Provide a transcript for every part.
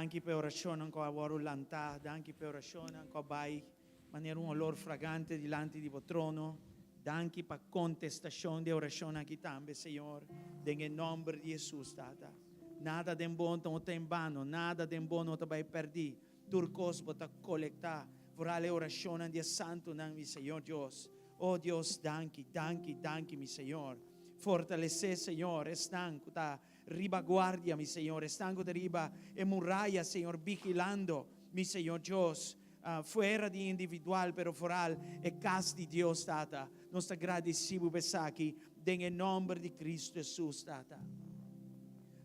Danke per orazione con lavoro lanta, danke per orazione con bai, maniera un olor fragante delante di vostro trono. Danke per contestazione di orazione aqui também, Senhor, em nome de Jesus, Tata. Nada de bom não tem em vano, nada de bom não vai perder. Turcos bota colectar, vorrà le orazioni di santo nang mi Senhor Deus. Oh Deus, danke, danke, danke, mi Senhor. Fortalece, Senhor, estanco da riba guardia, mi Senhor, estanco da riba e muralla, Senhor, vigilando, mi Senhor Deus. Fuera di individual, pero foral e casa di Dio stata. Nos agradecemos pesaki, em nome de Cristo Jesus stata.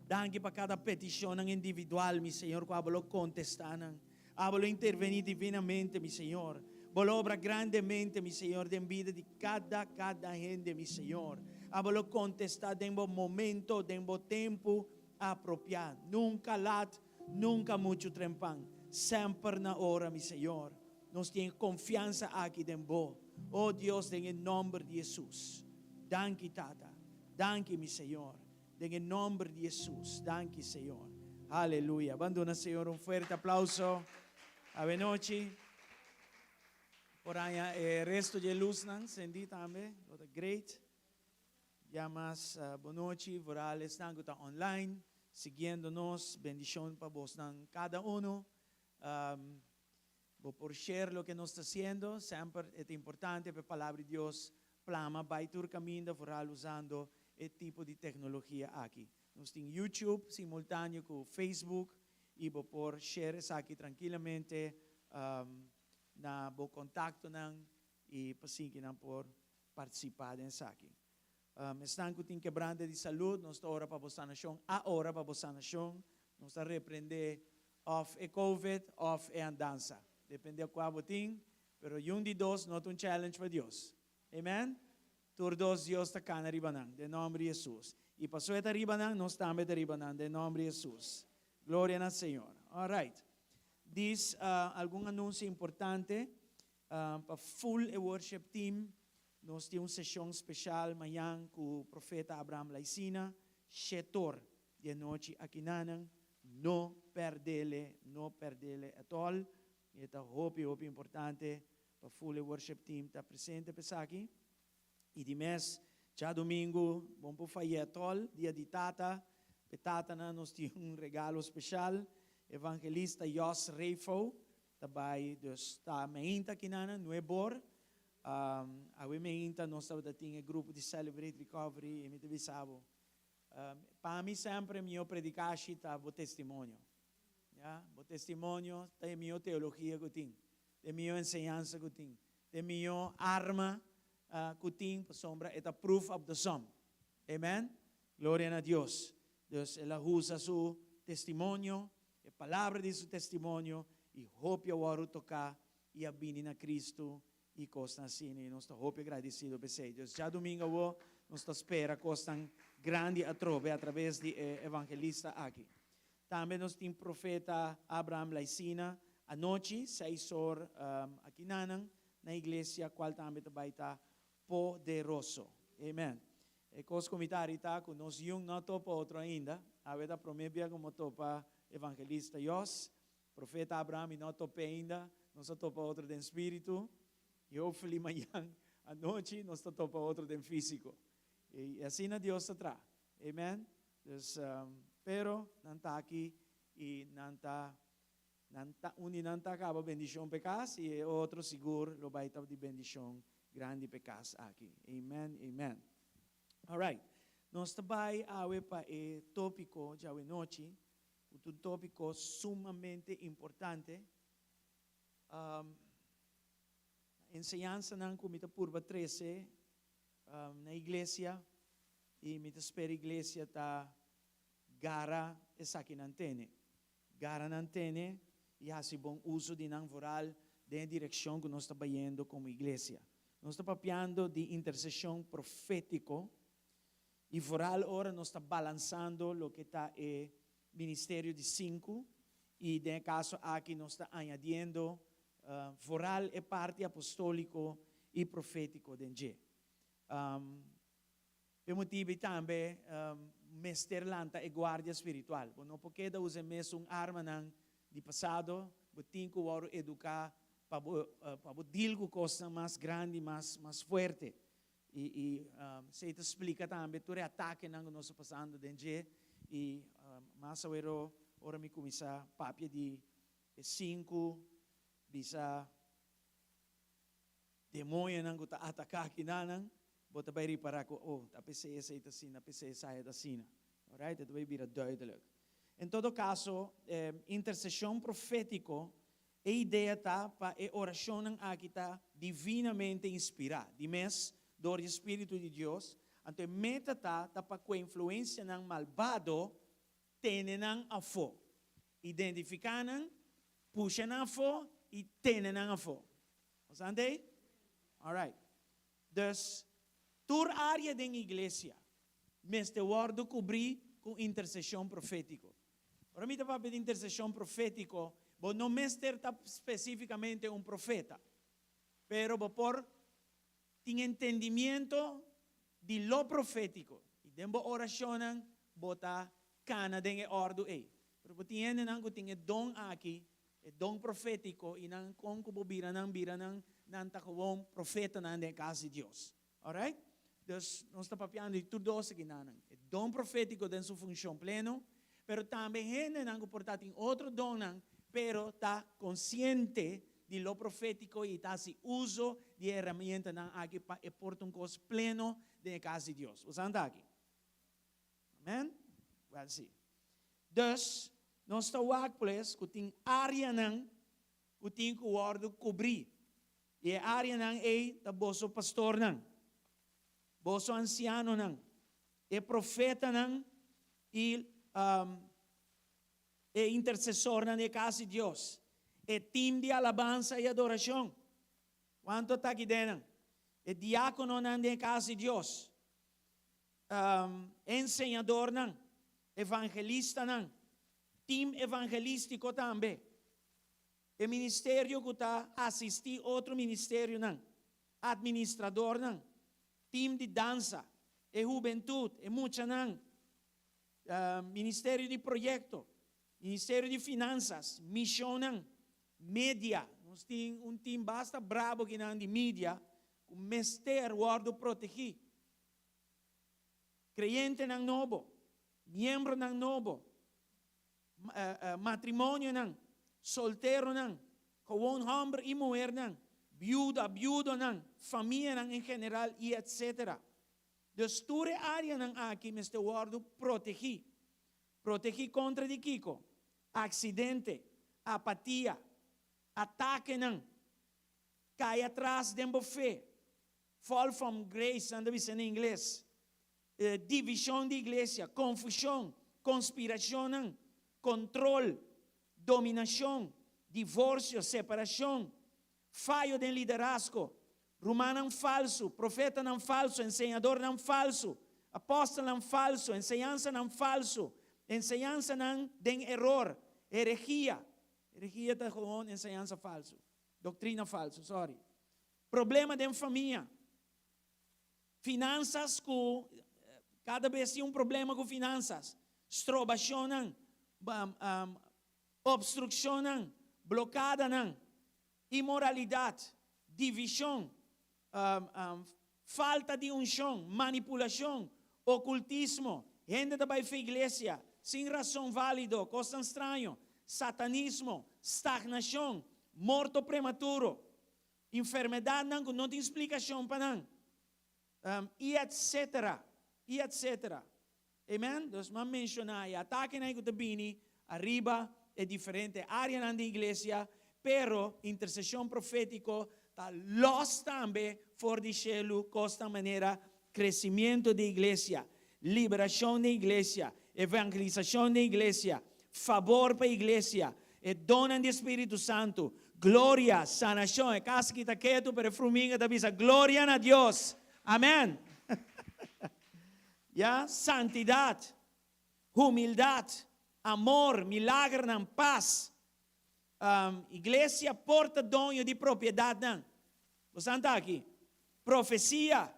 Danke para cada petição individual, mi Senhor, que abolo contestan. Abolo intervenir divinamente, mi Senhor. Bolo obra grandemente, mi Senhor, de vida de cada gente, mi Senhor. Abolo contestar em bom momento, em bom tempo apropriado. Nunca lat, nunca muito trempan. Sempre na hora, mi Senhor. Nós temos confiança aqui dentro. Oh Deus, em nome de Jesus. Danke, Tata. Danke, mi Senhor. Em nome de Jesus. Danke, Senhor. Aleluia. Abandona, Senhor, um forte aplauso. Ave noite. Por aí, o resto de luz, sendi também. Great. Já mais, boa noite. Voral estão online, seguindo-nos. Bendição para vós, cada um. Por share lo que nos está haciendo, sempre é importante para a palavra de Deus plama vai tur caminho for usando esse tipo de tecnologia aqui. Nós temos YouTube simultâneo com Facebook e por share isso aqui tranquilamente na bo contato não e assim que não por participar nisso aqui. Estão com quebrante de saúde, nós estamos ora para a nação, a hora para a nação, nós estamos a repreender of e COVID, of e andança. Depende de qual botim, pero um de dois não é challenge para Deus. Amen? Tur dos Deus está cá na ribanang, de nome de Jesus. E passou esta ribanang, nós também da ribanang, de nome de Jesus. Glória ao Senhor. All right. Diz algum anúncio importante para full worship team. Nós temos uma sessão especial amanhã com o profeta Abraham Laicina, Shetor, de noite aqui nanang. Não perdele at all. Ito hope importante para full worship team está presente para aqui. E de mês, já domingo, vamos para Fayetol, dia de Tata. Tata nos tem regalo especial. Evangelista Jos Reifo, também está meinta aqui na Nuebor. A meinta nós estamos tendo grupo de Celebrate Recovery e me avisava. Para mim sempre meu predicação está o testemunho. O testemunho é minha teologia que tenho, é minha ensinança que tenho, é minha arma que tenho para sombra, é a proof of the sum. Amen? Glória a Deus. Deus, ela usa seu testemunho, a palavra de seu testemunho, e hope eu tocar e abrir na Cristo e costa assim. E nós estamos agradecidos por você. Deus, já domingo nós espera costam grande a trove através de evangelista aqui. Também nós temos profeta Abraham Laicina, à noite, 6 horas, aqui na igreja, qual também está poderoso. Amém. E com os comentários, que nós não topa outro ainda, a verdade promete como topa evangelista Jos, profeta Abraham não topa ainda, nós topa outro de espírito, e hopefully amanhã, à noite, nós topa outro de físico. E assim Deus atrás. Amém. Pero nanta aqui e nanta acaba bendição pecas e outro seguro lo vai estar de bendição grande pecas aqui. Amen, amen. Alright. Nós também awe para o tópico de hoje noite, um tópico sumamente importante. Enseñanza ng Comita Purba 13 na iglesia e me espera iglesia ta gara essa aqui nantene. Gara nantene e há bom uso de não voral de direção que nós estamos indo como igreja. Nós estamos papiando de intercessão profético e voral ora nós estamos balançando o que está é ministério de 5 e de caso aqui nós estamos añadiendo voral é parte apostólico e profético de G. Per motivi também mesterlanta e guardia spiritual. Não porque usa mesmo arma di passado, botin ko waro educar para deal com coisas mais grande, mais forte. Se te explica também, tu ataque não nós passando dentro e mais ora me começar papia de 5 bisa demônio não tá atacar aqui não, bota vai reparar que tá PC essa tá assim, tá PC essa tá assim. Alright, itu vai vir duidelijk. Em todo caso, intercessão profético a ideia tá para a oração aqui tá divinamente inspirada, de mes do Espírito de Deus. Então meta tá para com a influência ng malvado tenen a fo, identificanan, pushan a fo e tenen a fo. Osante? Alright. Dus tur área da igreja, mes te word cobrir com intercessão profético. Para mim, para pedir intercessão profético, vou não mestre especificamente um profeta, pero vou por ter entendimento de lo profético. E dentro oração, botar cana dentro ordo aí. Pero vou ter não tem dom aqui, é dom profético e não com que bira não tá com profeta não dentro casa de Deus. Alright? Dus nós está papiando de tudo isso que não é dom profético dentro sua função pleno. Pero também gente não portar em outro dom, pero está consciente de lo profético e está se uso de ferramenta aqui para portar coisa pleno de casa de Deus. Você anda aqui? Amen? Well, sim. Dus, nós estamos aqui, que tem área que tem que o cobrir. E a área é da bosso pastor, bosso anciano, e profeta, e intercessor na casa de Deus. E time de alabança e adoração. Quanto está aqui dentro? E diácono na casa de Deus. Ensinador, evangelista, time evangelístico também. E ministério que está assistir outro ministério, administrador, time de dança, e juventude, e muita, ministério de projeto, ministério de finanças, missão, mídia. Nós temos time basta bravo que não de mídia, o mestre guardo proteger. Creyente não novo, membro não novo, matrimônio não, solteiro não, gewoon homem e mulher não, viudo não, família não em geral e etc. Dus toda área não aqui mestre guardo proteger. Proteger contra de Kiko, acidente, apatia, ataque não, cai atrás de fé, fall from grace, anda dizendo em inglês, divisão de igreja, confusão, conspiração não, controle, dominação, divórcio, separação, falho de liderazgo, romano falso, profeta não falso, ensinador não falso, apóstolo não falso, enseñança não falso, enseñança não tem error, herejia está com enseñança falso, doutrina falso, sorry. Problema de família, finanças cada vez tem problema com finanças, estrobação não, obstrução não, blocada não, imoralidade, divisão, falta de unção, manipulação, ocultismo, gente da baixa igreja, sem razão válida, coisa estranha, satanismo, estagnação, morto prematuro, enfermidade não tem explicação para não, e etc. Amen? Então, vamos mencionar, ataque na igreja, arriba é diferente, área na igreja, pero intercessão profética está los também for de cielo, costa maneira, crescimento da igreja, liberação da igreja, evangelização da igreja, favor para a igreja, e dona do Espírito Santo, glória, sanação, e casa que está quieto, pero fruminga da bisa, glória a Deus, amém. Santidade, humildade, amor, milagre, paz. Igreja porta dono de propriedade, não. Você está aqui? Profecia,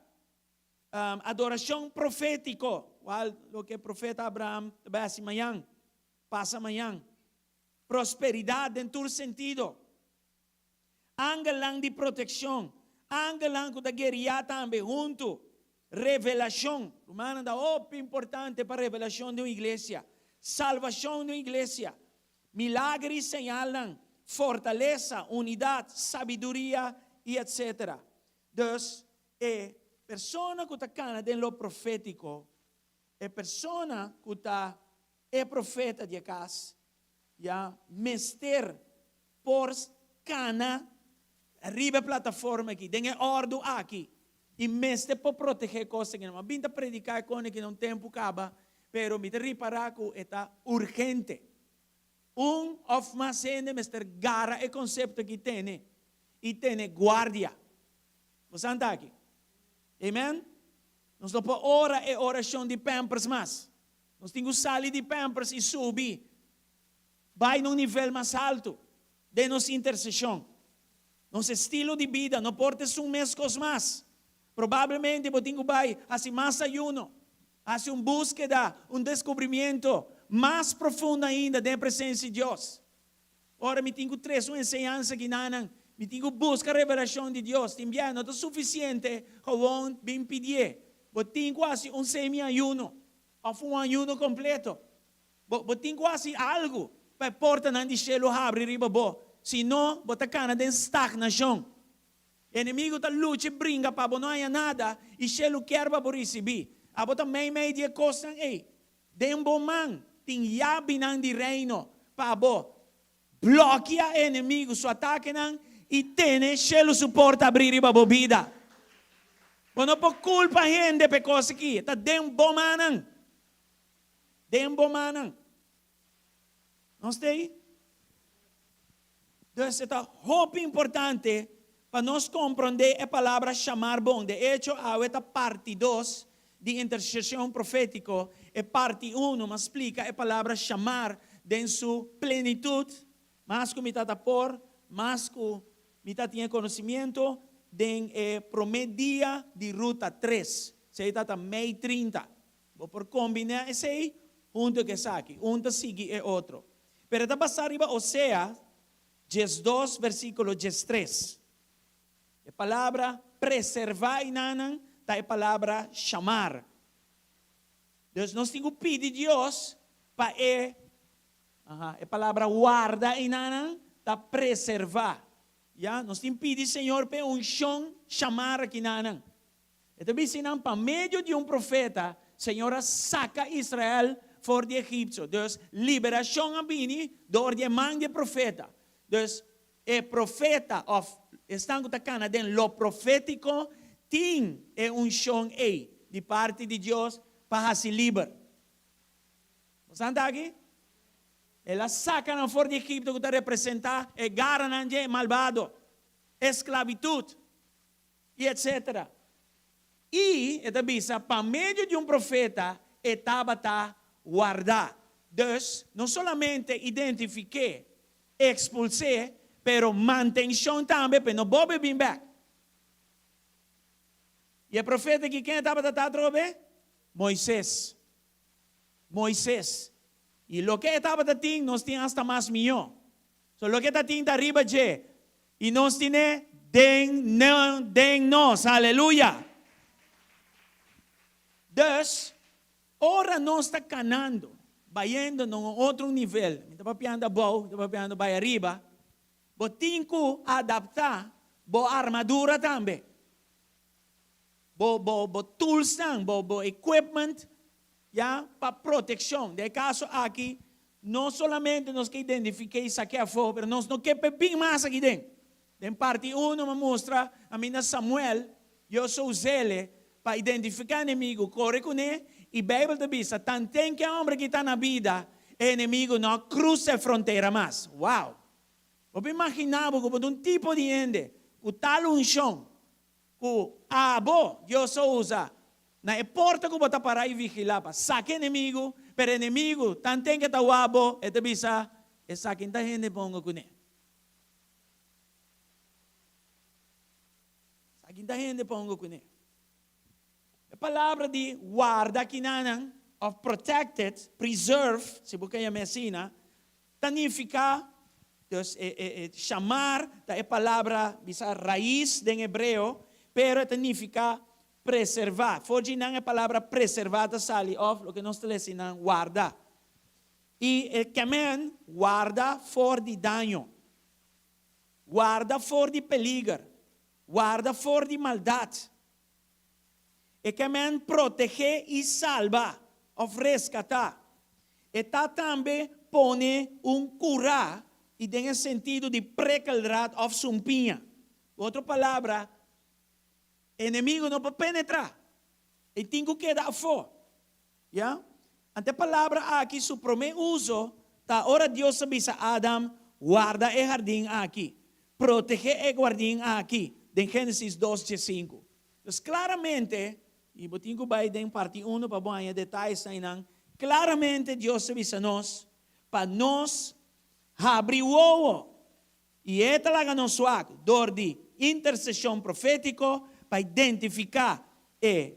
adoração profética, o que o profeta Abraão vai amanhã, passa amanhã. prosperidad en todo sentido. Angelang de protección. Angelang da guerrear también junto. Revelación. Romana da importante para revelación de una iglesia. Salvación de una iglesia. Milagres señalan fortaleza, unidad, sabiduría y etc. Dus, persona que está en lo profético, persona que está profeta de casa, ya, mester por cana, arriba plataforma aqui, tem ordem aqui, e mester por proteger coisas que não vinda predicar com que não tempo acaba, pero me reparar que está urgente. Of mais gente mester gara e conceito que tem, e tem guardia. Você anda aqui? Amen? Nós não podemos orar e oração de pampers mais. Nós temos que sair de pampers e subir. Vai num nível mais alto de nossa intercessão. Nosso estilo de vida, não pode ser mês com mais. Provavelmente, eu tenho que fazer mais ayuno, fazer uma búsqueda, descobrimento mais profundo ainda da presença de Deus. Ora, me tenho que trazer uma ensinança que não, me tenho que buscar a revelação de Deus. Também não é suficiente, gewoon, bem pedir. Eu tenho que fazer semi-ayuno, ou ayuno completo. Eu tenho que fazer algo para a porta não de céu abrir riba bo. Senão, você está em estagnação. O inimigo está lutando, brinca para não há nada, e céu quer para receber. A você meio de coisa, de bom man, tem yabi de reino, para bloquear o inimigo, seu ataque, e tem céu suporta abrir riba bo vida. Não por culpa gente por coisa aqui, está de bom man. De bom man. Não está aí? Então, é muito importante para nós compreender a palavra chamar bom. De hecho, há esta parte 2 de intercessão profética, e parte 1 me explica a palavra chamar em sua plenitude, mais que me está por, mais que me tinha conhecimento, de promedia de ruta 3, se está meio 30. Vou por combinar esse aí, junto que saque, junto sigue e outro. Pero está passando arriba, Oséias 2, versículo 3. A palavra preservar inanan, está a palavra chamar. Deus nós temos que pedir a Deus para a palavra guarda inanan, está preservar. Ya, nós temos que pedir, Senhor, para chão chamar aqui inanan. Então, ensinam para meio de profeta, Senhor, saca Israel fora de Egipto. Dus liberação a bini door de man de profeta. Dus profeta of estão tacana den lo profético tem chão de parte de Deus para se liber. Você anda aqui? Ela saca na fora de Egipto que representa garanante malvado, esclavitud e etc. E esta bisa para meio de profeta estava guardar. Dus, não somente identifiquei, expulsei, pero mantenção também, para não bobe bem back. E o profeta que quem estava tratando, Moisés. Moisés. E lo que estava tratando, nós tínhamos hasta mais milhão. So, lo que está tratando arriba, e nós tínhamos den nós, aleluia. Dus, ora nós está canando, vayendo num outro nível. Estava piando bom, estava piando vai arriba. Bo tem que adaptar bo armadura também. Bo tools também, bo equipment, já para proteção. De caso aqui, não somente nós que identifiquei isso aqui a fora, mas nós não queremos bem mais aqui dentro. Em parte 1 me mostra a minha Samuel, eu sou zele para identificar o inimigo, corre com ele. E a Bíblia diz, tanto que o homem que está na vida, o inimigo não cruza a fronteira mais. Uau! Eu imaginava como tipo de gente, com tal unção, com Deus só usa, na porta que você parar e vigilar, para sacar o inimigo, pero o inimigo, tanto que está abo, e te diz, e saquem da gente pongo com ele. Saquem da gente pongo com ele. A palavra de guarda, kinanan, of protected, preserve, se busca a medicina, significa, chamar, é palavra, bisa raiz em hebreu, pero significa preservar. Forse não é palavra preservada, sali of, o que nós estamos ensinando, guarda. E el camen guarda for de dano, guarda for de peligro, guarda for de maldade. E camen protege e salva, of rescatar. E também pone curar, e tem o sentido de precaldrar of sumpinha. Outra palavra, inimigo não pode penetrar. E tem que dar fora. Yeah? Ante palavra aqui, su primeiro uso, tá ora Deus avisa Adam, guarda o jardim aqui, protege o jardim aqui, em Gênesis 2:5. Então, claramente, e eu tenho que ir em parte 1 para bom detalhes, claramente Deus avisa nós, para nós abrir o olho. E esta é a nossa ato, dor de intercessão profética, para identificar a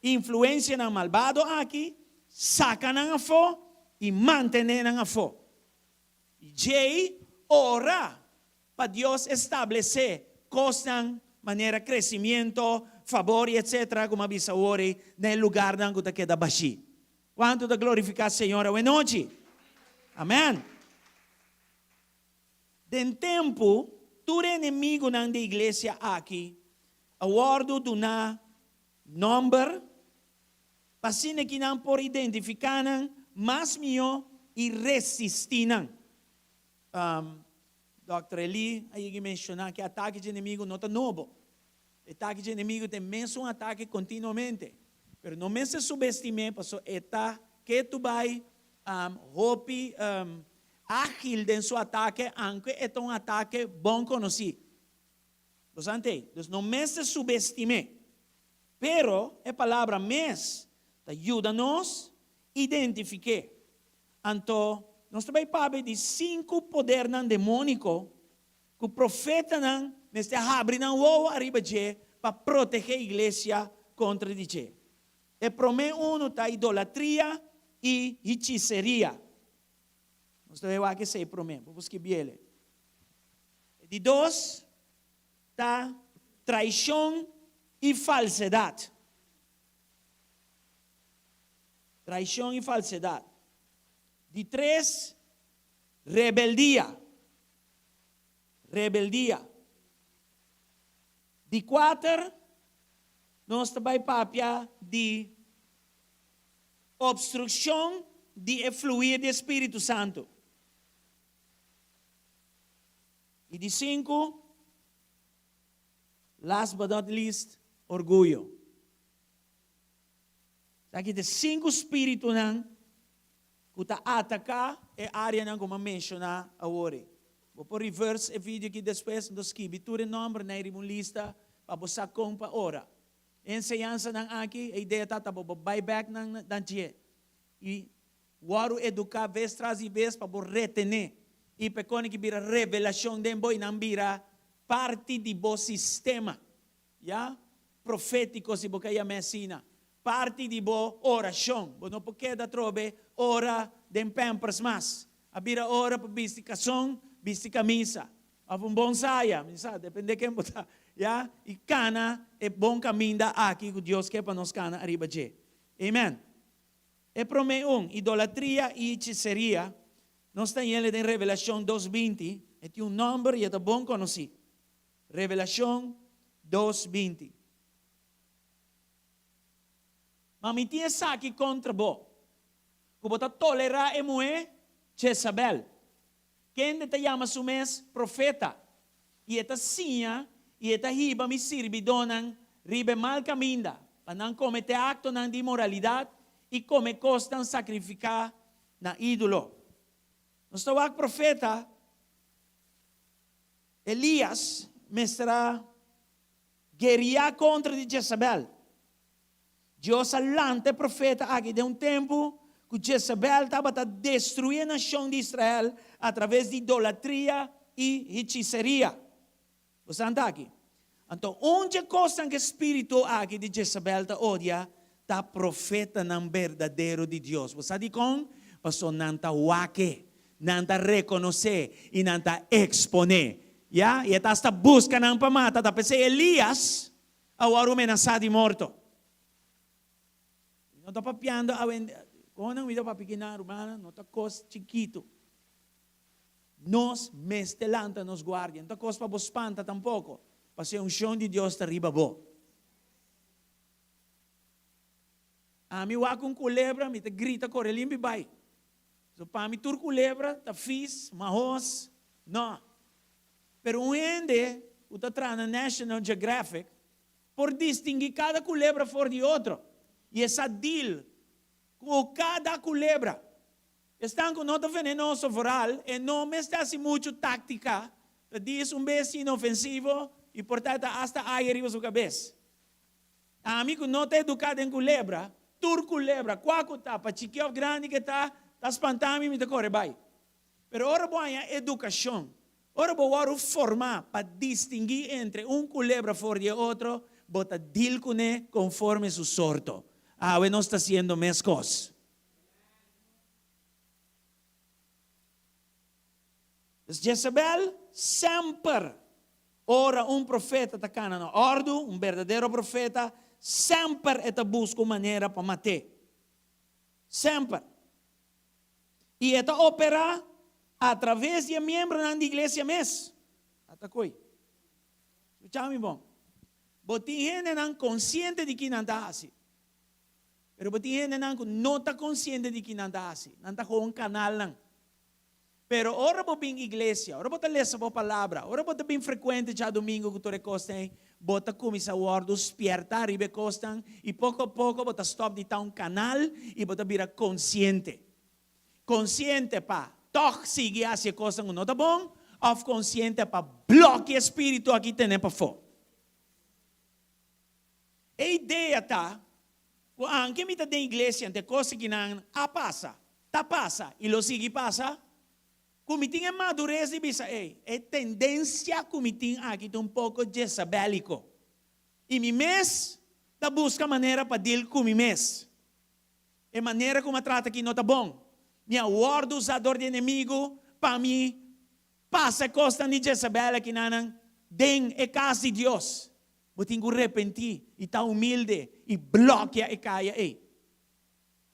influência do malvado aqui, saca na fo e mantener na fo. E Jay ora para Deus estabelecer coisas, maneira crescimento, favor e etc. como avisa ora no lugar na que queda baixo. Quanto da glorificar Senhor hoje noite? Amém. Den tempo, tu inimigo na igreja aqui, a ordo do na number, pasine que não por identificar, mas mio e resistir. Dr. Eli, aí mencionar que ataque de inimigo não é novo. Ataque de inimigo tem mesmo ataque continuamente. Mas não me se subestime, porque eta que tu vai hopi ágil em seu ataque, aunque é ataque bom conhecido. Então, não me se subestime. Pero, a palavra mes, ajuda-nos a identificar. Então, nós também sabemos de 5 poderes demônicos que o profeta não está abrindo o arriba de para proteger a igreja contra de. E primeiro um está idolatria e hechiceria. Nós devemos aqui ser primeiro, vamos que biele. De 2 está traição e falsidade. Traição e falsidade. De 3, rebeldia. Rebeldia. De 4, nós também papia de obstrução de fluir do Espírito Santo. E de 5, last but not least, orgulho. Aqui tem 5 espíritos que está atacar a área como mencionar agora. Vou por reverse o vídeo aqui depois, então escrevi tudo o nome na lista para você comprar ora. Ensinança aqui, a ideia está para buyback na dia. E o educar vez tras vez para retener. E para que vira revelação de boi não vira parte de bo sistema. Ya? Profético se boca ia medicina. Parte de bo oração. Bo não porque da trobe ora de pampers mas. A vira ora para bisticação, bisticamisa. A bom saia, depende de quem botar. Ya? E cana é bom caminho aqui que Deus quer para nós cana arriba de. Amen. E primeiro idolatria e hechiceria. Nós temos ele em Revelação 2:20. E tem número e é bom conhecido. Revelação 2:20. Mas me tinha aqui contra bo. Que você tolerar a mulher Jezabel. Quem te chama su mes profeta. E esta sinha, e esta riba me sirve donan, ribe mal caminda. Para não cometer acto de imoralidade e come costan sacrificar na ídolo. Nós tawag profeta, Elias, mestra, guerrear contra de Jezabel. Deus alante profeta aqui de tempo que Jezabel estava a destruir a nação de Israel através de idolatria e hechiceria. Você está aqui? Então, onde coisa que o espírito aqui de Jezabel odia, está profeta não verdadeiro de Deus. Você diz com? Pastor não está wake. nanta reconocer e nanta exponer. Ya? E está buscando ang pamata, tapos Elias, awaro menasadi morto. Não está papiando, quando não me dá para pequena romana, não está coisa chiquito. Nos mestelanta, nos guardia. Não está coisa para vos espanta tampouco. Para ser chão de Deus está riba bo. A mim, wa com culebra, me te grita, corre, limpe, vai. So, para mim, tur culebra, tá fiz, mahos, não. Pero um ende, o tá na National Geographic, por distinguir cada culebra fora de outro. E essa deal com cada culebra. Estão com nota venenosa foral e não me está assim muito tática. Diz vez inofensivo e portanto hasta aí arriba sua cabeça. A mim que não está educado em culebra, tur culebra, quaco tá, para chiquinho grande que tá espantando me te corre vai. Pero ora boa educação. Ora boa formar para distinguir entre culebra fora de outro, bota deal com ele conforme su sorto. Não está haciendo más cosas. Jezebel sempre ora profeta atacando no ordo, verdadeiro profeta, sempre esta busca maneira para matar. Sempre. E esta opera através de membros da igreja mesmo. Atacoi. Escutame bom. Botin gente não consciente de que não está assim. Pero botin gente não está consciente de que não está assim. Não está com canal não. Pero ora bo bem igreja, ora bota lesa bo palavra, ora bota bem frequente já domingo que tu recostem, bota comisa word, despierta, ribe costan, e pouco a pouco bota stop de tal canal e bota vira consciente. Consciente pa, toch sigue hacia costan não tá bom, of consciente pa bloque espírito aqui tem para fora. A ideia tá, anche me tá de igreja, de coisa que não passa, tá passa, e lo sigue passa. Comitim é madurez e bisa, é tendência comitim aqui um pouco jezabélico. E mi mês, da busca maneira para deal com mi mês. É maneira como trata aqui não tá bom. Minha word usador de inimigo, para mim, passa costa de Jezabel aqui nanang, den é casa de Deus. Eu tenho que arrepentir, e tá humilde, e bloqueia e caia,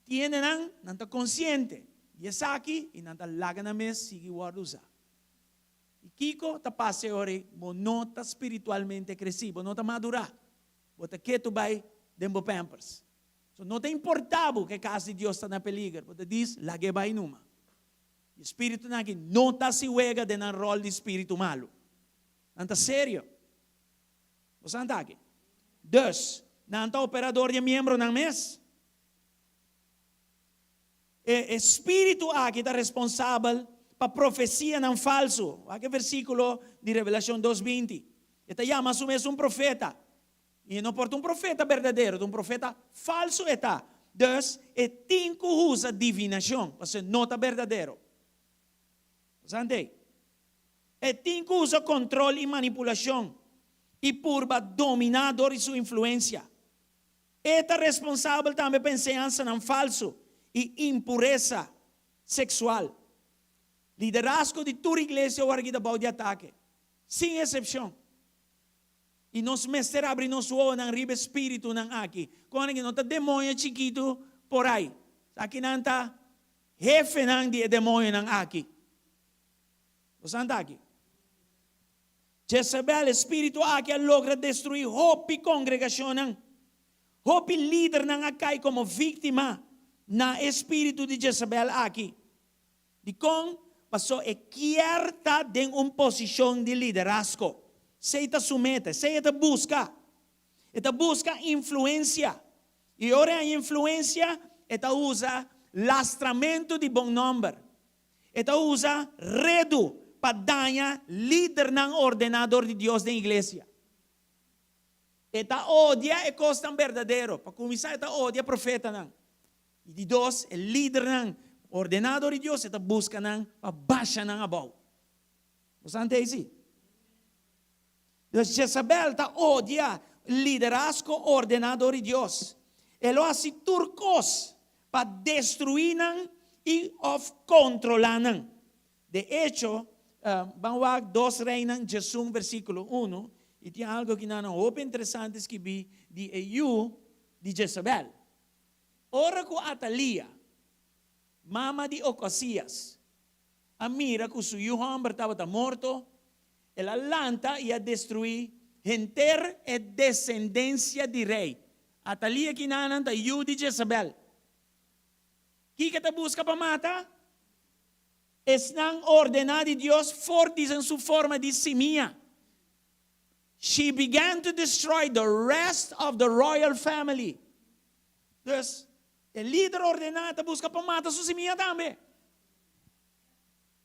Tiene não tá consciente. E essa aqui, e não está laga na mesa, sigue o usar. E Kiko está passando ora, não está espiritualmente crescido, não está madurar. Bota que tu vai dentro pampers. So, não está importável que a casa de Deus está na peligro. Bota diz, lague vai numa. O espírito não está se uega de um rol de espírito malo. Não está sério. Você não está aqui. Dois, não está operador de membro na mesa. Espírito aqui está responsável para profecia não falso. Aqui é versículo de Revelação 2:20. Está chama mesmo profeta. E não porta profeta verdadeiro, profeta falso está. Dus, tem que usar divinação, porque não está verdadeiro. Entende? Tem que usar controle e manipulação. E purba dominador e sua influência. Está responsável também para ensinança não falso. E impureza sexual. Liderazgo de toda igreja ou aqui da de ataque. Sem exceção. E nós mestre abre nosso olho ng ribe espírito ng aqui. Kung ano não está demônio chiquito por aí. Aqui não está jefe ng de demônio ng aqui. Você anda aqui. Jezebel, espírito aqui, logra destruir hopi congregação ng hopi líder ng acai como vítima na espírito de Jezebel aqui. De com passou e quierta de posição de liderazgo. Se está sumete, se está busca influência. E ora a influência, está usa lastramento de bom nome. Está usa redo para danhar líder ng ordenador de Deus da igreja. Está odia e costa verdadeiro. Para começar, está odia profeta ng. E de dois, o líder ng ordenador de Deus, está busca ng pabaixa ng abaw. Você entende? Então, Jezabel está odia liderazgo ordenador de Deus. Ele hace turcos para destruir e controlar. De hecho, vamos a 2 Reinas, Jesus, versículo 1, e tem algo que não é interessante que vi de Ehu de Jezabel. Ora com Atalia, mama de Ocasias, a mira que seu homem estava morto, ela lanta e a destruir enter e descendência de rei. Atalia que nanan ta Ehu de Jezabel. Que te busca para matar? Estão ordenados de Deus fortes em sua forma de simia. She began to destroy the rest of the royal family. Dus, o líder ordenado busca para matar sua simia também.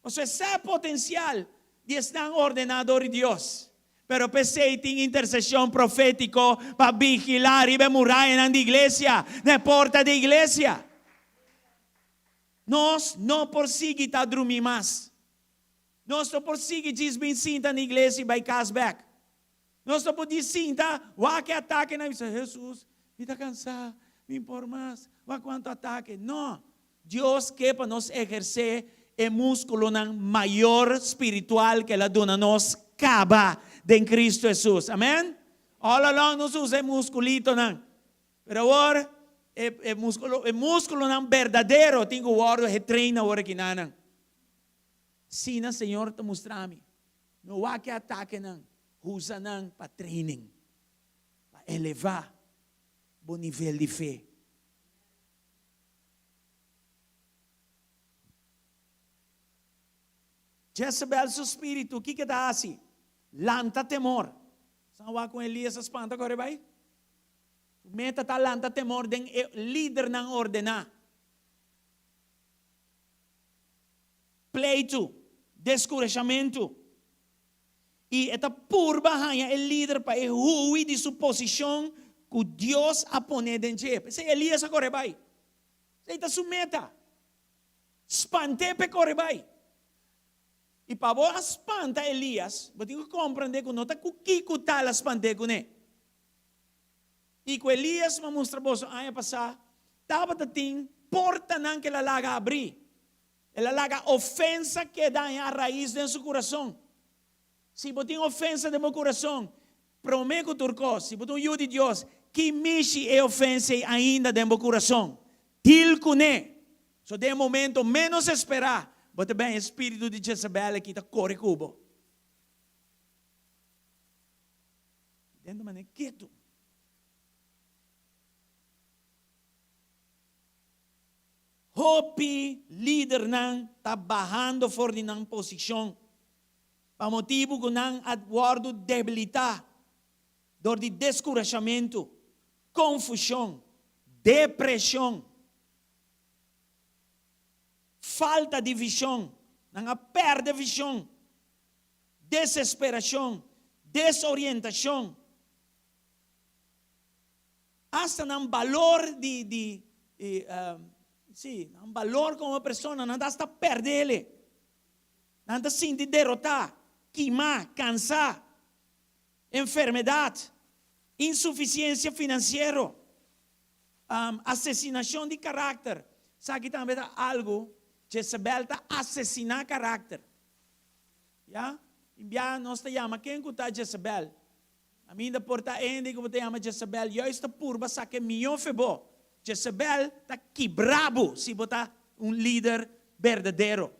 Ou seja, esse potencial de estar ordenado de Deus. Pero pensei tem intercessão profética para vigilar e muralha na igreja, na porta da igreja. Nós não conseguimos dormir mais. Nós não conseguimos desbencintar na igreja e vai cashback. Nós não podemos sentar, que ataque na igreja. Jesus, me está cansado, me impor mais, quanto ataque. Não. Deus quer para nós exercer o músculo maior espiritual que ela dona nos caba de Cristo Jesus. Amém? All along nós usamos musculito não. Pero agora o músculo não verdadeiro tem que agora treina agora que não. Sina Senhor te mostrar-me. Não há que ataque não. Usa não para training, para elevar o nível de fé. Jezebel, seu espírito, o que está assim? Lanta temor. Sabe com Elias espanta agora vai? Meta tá lanta temor den líder não ordenar. Pleito, descorajamento. E esta purba é o líder para evoluir de sua posição que Deus a poner dentro. Se Elias agora vai. Se está sua meta. Espante para agora vai. E para você espantar Elias, você tem que compreender que não está com o que está espantar com ele. E com Elias, me mostra você, passar, estava tem porta não que ela laga abrir. Ela laga ofensa que dá a raiz de seu coração. Se você tem ofensa no meu coração, prometo turco, se você é um de Deus, que mexe é ofensa ainda no meu coração. Til com ele. So de momento, menos esperar. Mas também o espírito de Jezebel aqui está corre cubo. Dentro de quieto. Hopi líder não está barrando fora de uma posição. Para motivo que não aguardo debilitar. Dor de descorajamento, confusão, depressão. Falta de visão, não perde visão, desesperação, desorientação, hasta não valor não valor como pessoa, não hasta perder ele, não hasta sentir derrotar, queimar, cansar, enfermidade, insuficiência financeira, assassinação de caráter. Sabe também algo? Jezebel está assassinar caráter. Ya? Yeah? Nós te chama, quem está Jezebel? A minha porta ende que você chama Jezebel, eu estou purba, saque milhão febo. Jezebel está quebrado se botar líder verdadeiro.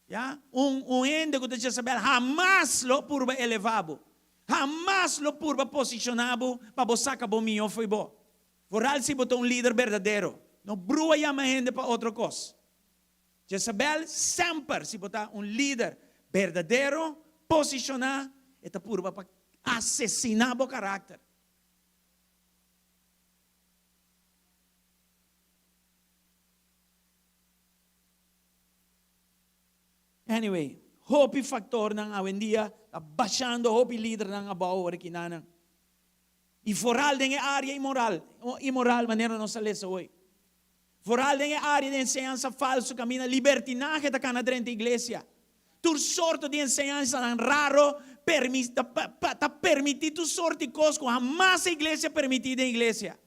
Ya? Ende que Jezebel jamás lo purba elevado. Jamás lo purba posicionado para você sacar milhão febo. Voral se botar líder verdadeiro. Não brua chama gente para outra coisa. Jezebel sempre se botar líder verdadeiro, posicionar, está purba para assassinar o caráter. Anyway, hope factor ng awendia, baixando hope líder ng abaw or kinana. E foral den área imoral maneira não se lesa hoje. Foral den área de enseñanza falso, camina libertinaje da cana dentro da igreja. Tu sorte de enseñanza raro, está permitido sorte de coisas que jamais a igreja permitida em igreja.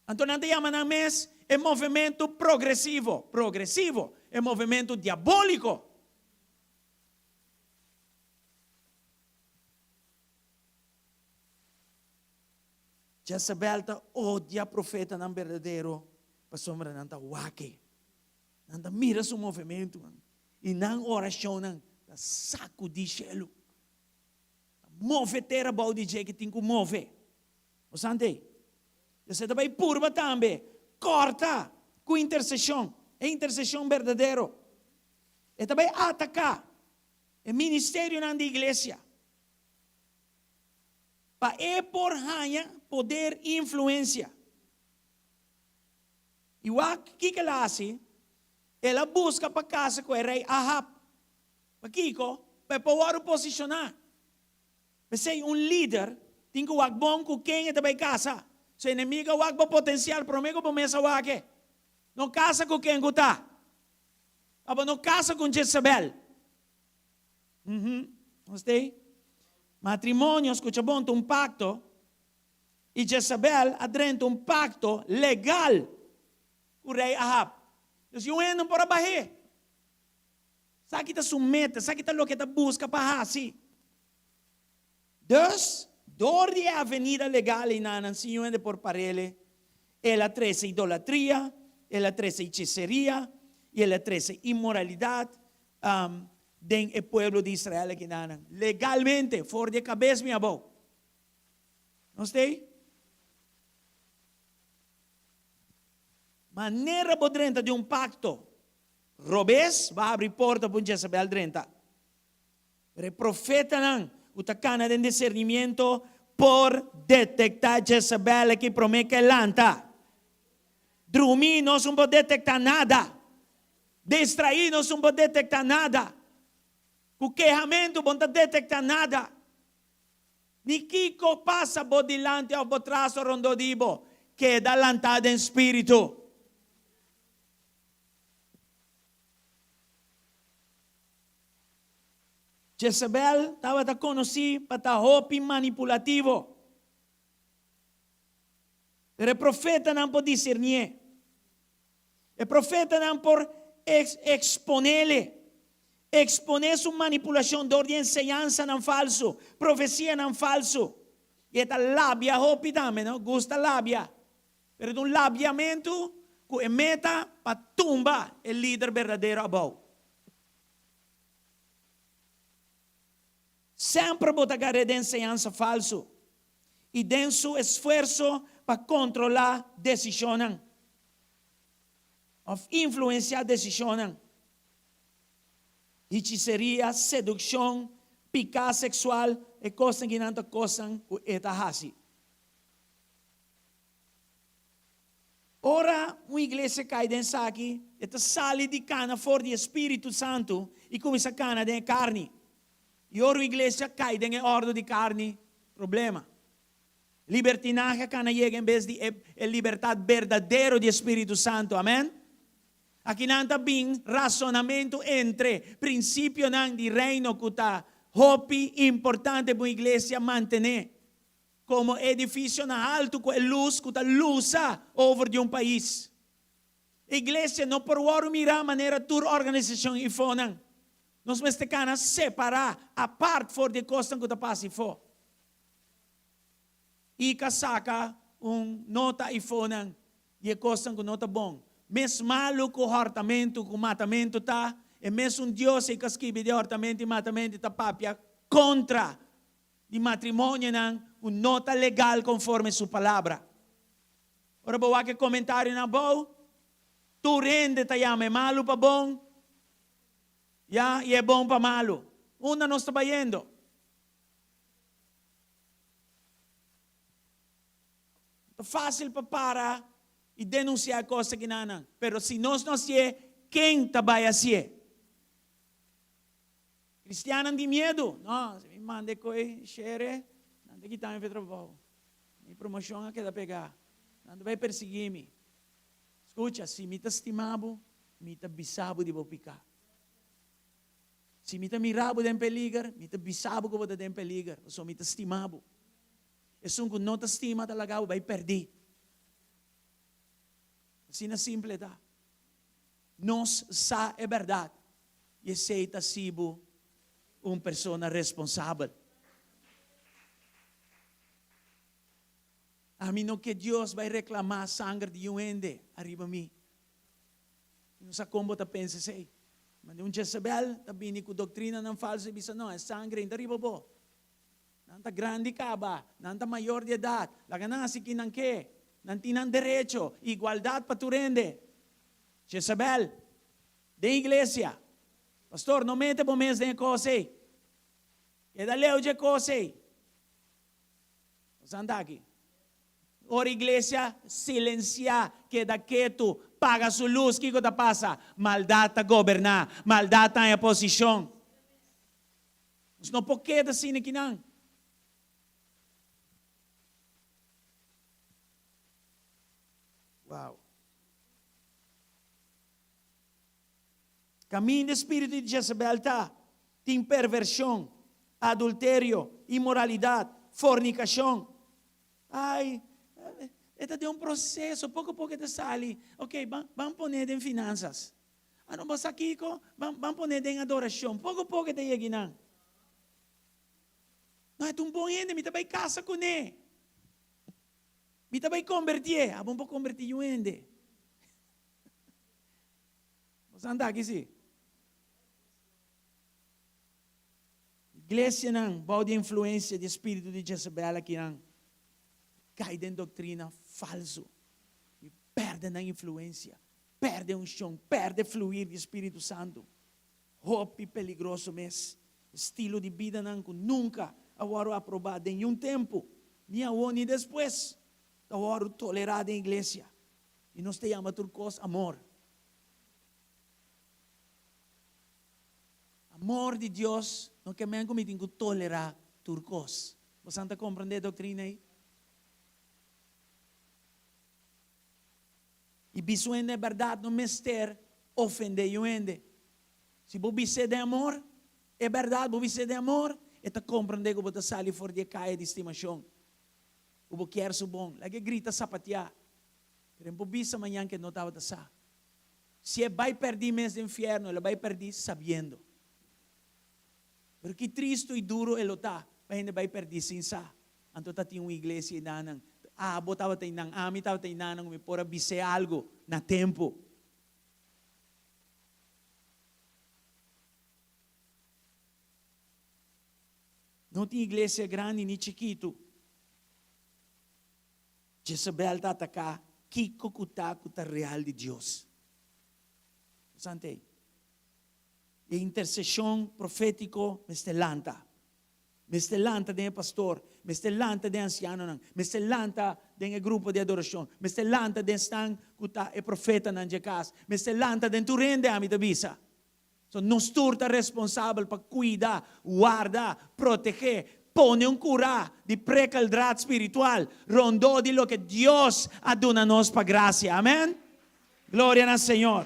Então, não te chama na mês, é movimento progressivo. Progressivo é movimento diabólico. Jezabel odia profeta não verdadeiro, para sombra não wake. Não mira seu movimento, e não oração, não saco de gelo. Move terra, balde de que tem que mover. O sante? Você também purba também. Corta com intercessão. É intercessão verdadeiro. E também atacar. É ministério na igreja. Para por ranha poder e influência. E o que ela faz? Ela busca para casa com o rei Ahab. Para Kiko, para poder posicionar. Para ser líder, tem que o bom com quem é também casa. Se o inimigo o potencial, promego para mesa o que. Não casa com quem está. Mas não casa com Jezabel. Gostei? Matrimônio, escuta bom, tem pacto. E Jezabel adrenta pacto legal com o rei Ahab. Então, eu não para barrer. Sabe que está submete, sabe que está lo que está busca para assim. Dus, door die avenida legal in aan senhor de por parele, ela trece idolatria, ela trece hechiceria, e ela trece imoralidade den el pueblo de Israel aqui na legalmente, for de cabeça minha boca. Não sei? Maneira podrenta de pacto. Robes vai abrir porta para Jezabel drenta. Pero el profeta não utacana de discernimiento por detectar Jezabel que promete lanta. Dormir não pode detectar nada. Distrair não pode detectar nada. O queijamento não pode detectar nada. Ni Kiko passa por delante ou por trás ou rondodibo. Queda lantada em espírito. Jezabel estava conhecida para estar hopi manipulativo. Mas o profeta não pode discernir. O profeta não pode exponer-lhe. Exponer sua manipulação de enseñança não falso. Profecia não falso. E esta lábia hopi também, não? Gusta lábia. Mas um labiamento que é meta para tumbar o líder verdadeiro abaixo. Sempre botar de enseñança falso. E den seu esforço para controlar decisões. Ou influenciar decisões. Hechiceria, sedução, picar sexual, e coisas que não coisas que é assim. Ora, uma igreja cai dentro aqui, esta sale de cana fora do Espírito Santo, e começa a cana de carne. E ora a igreja cai em ordem de carne, problema. Libertinagem cana chega em vez de liberdade verdadeira do Espírito Santo, amém? Aqui não está bem razonamento entre princípio de reino que está importante para a igreja manter. Como edifício na alto com luz que está lusa over de país. A igreja não pode mirar a maneira tua organização e fonan. Nós mesmo separar a parte for de coisa que está passando fora. E saca nota e fonan e coisa que não está bom. Mesmo malo que o hortamento, que o matamento está, e mesmo Deus que escreve de hortamento e matamento está papia contra de matrimônio, nota legal conforme sua palavra. Ora, boa que comentário na boa, tu rende tá é malo para bom, e é bom para malo. Una não está vendo. É fácil para parar e denunciar coisas que não. Pero se nós não sei quem trabalha assim. Cristiano de medo. Não, se me manda coi, share, não tem que estar em trabalho. Minha promoção é que dá pegar. Não vai perseguir-me. Escuta, se me está estimado, me está bisabo de vou picar. Se me está mirado de peligro, me está bisabo que vou dar de peligro. Só me está estimado. E se não está estima, talaga vai perder. Assim na simple tá. Nos sa é verdade. E aceita sibo uma pessoa responsável. A mim não que Deus vai reclamar sangue de um ende arriba a mim. Não sei como você pensa assim. Mas um Jezebel, está vindo com doutrina não falsa, e diz, não, é sangue, ainda arriba bo. Não está grande caba, não está maior de idade. Laga na si que não quer, não tem direito, igualdade para tu rende. Jezebel, da igreja. Pastor, não mete por mês de coisa aí. É da leu de coisa aí. Você anda aqui. Ora igreja, silenciar, que da que tu paga sua luz, que coisa passa? Maldade a governar, maldade em posição. Mas não pode quedar assim aqui não. Uau. Caminho do espírito de Jezebel tem perversão, adultério, imoralidade, fornicação. Ai, este é um processo, pouco a pouco te sai. Ok, vamos pôr em finanças. Não basta aqui, vamos pôr em adoração. Pouco a pouco te chega não. Não é um bom ende, me também casa com ele. Me também convertir, vamos convertir em ende. Você anda aqui, sim? Igreja não, pode de influência de espírito de Jezebel aqui não. Cai em doutrina falso. E perde na influência. Perde um chão, perde fluir do Espírito Santo. Hope peligroso mesmo. Estilo de vida não nunca agora aprovado em um tempo. Nem agora nem depois. Agora tolerado em igreja. E nós te chamamos turcos amor. Amor de Deus, não que me cometen que tolerar turcos. Você está compreendendo a doutrina aí? E bissuende é verdade, não mister, ofender o ende. Se você de amor, é verdade, você de amor, e está compreendendo que você sai fora de caia de estimação. Você quer ser bom, lá que grita sapatear. Mas você amanhã que não estava a sa. Se vai perder mês do inferno, ele vai perder sabendo. Porque triste e duro ele está, mas ele vai perder sem sa. Então está uma igreja e nanang. Botava tayo ng ami, tava tayo nanang may pora bise algo na tempo. Não tem igreja grande nem chiquito. Jezebel está atacando, kiko kuta real de Deus. Sante. E intercessão profético mestelanta. Mestelanta de pastor, mestelanta de anciano, mestelanta de grupo de adoração, mestelanta de stan kuta e profeta nan jekas, mestelanta de tu rende a mi tabisa. So nós turta responsável para cuidar, guardar, proteger, pone un cura de precaldrat espiritual, rondó de lo que Dios aduna nos para gracia. Amén. Gloria al Señor.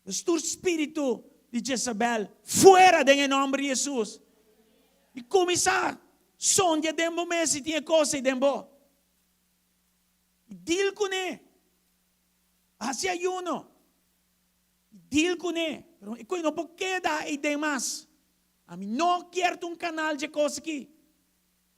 Nuestro espíritu de Jezabel fuera de nombre de Jesús. E começar, sonha dembo mesmo, se tinha coisa dembo. Deal com ele. Assim ayuno. Deal com ele. Pero eu não pode quedar e demais. A mim não quero um canal de coisa aqui.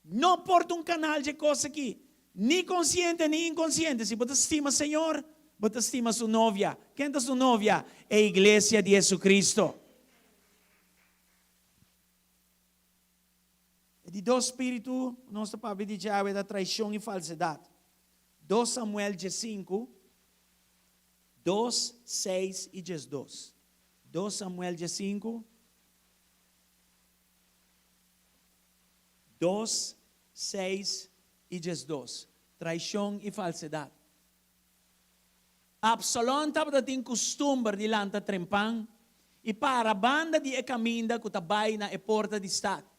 Não porto um canal de coisa aqui. Nem consciente, nem inconsciente. Se você estima o Senhor, você estima sua novia. Quem é sua novia? É a igreja de Jesus Cristo. De dois espíritos, nosso papo de diabo é da traição e falsidade. 2 Samuel 5, 2, 6 e 12. 2 Samuel 5, 2, 6 e 12. Traição e falsidade. Absalom estava tendo costume de lança trempang e para a banda de caminho que tabay na porta de estado.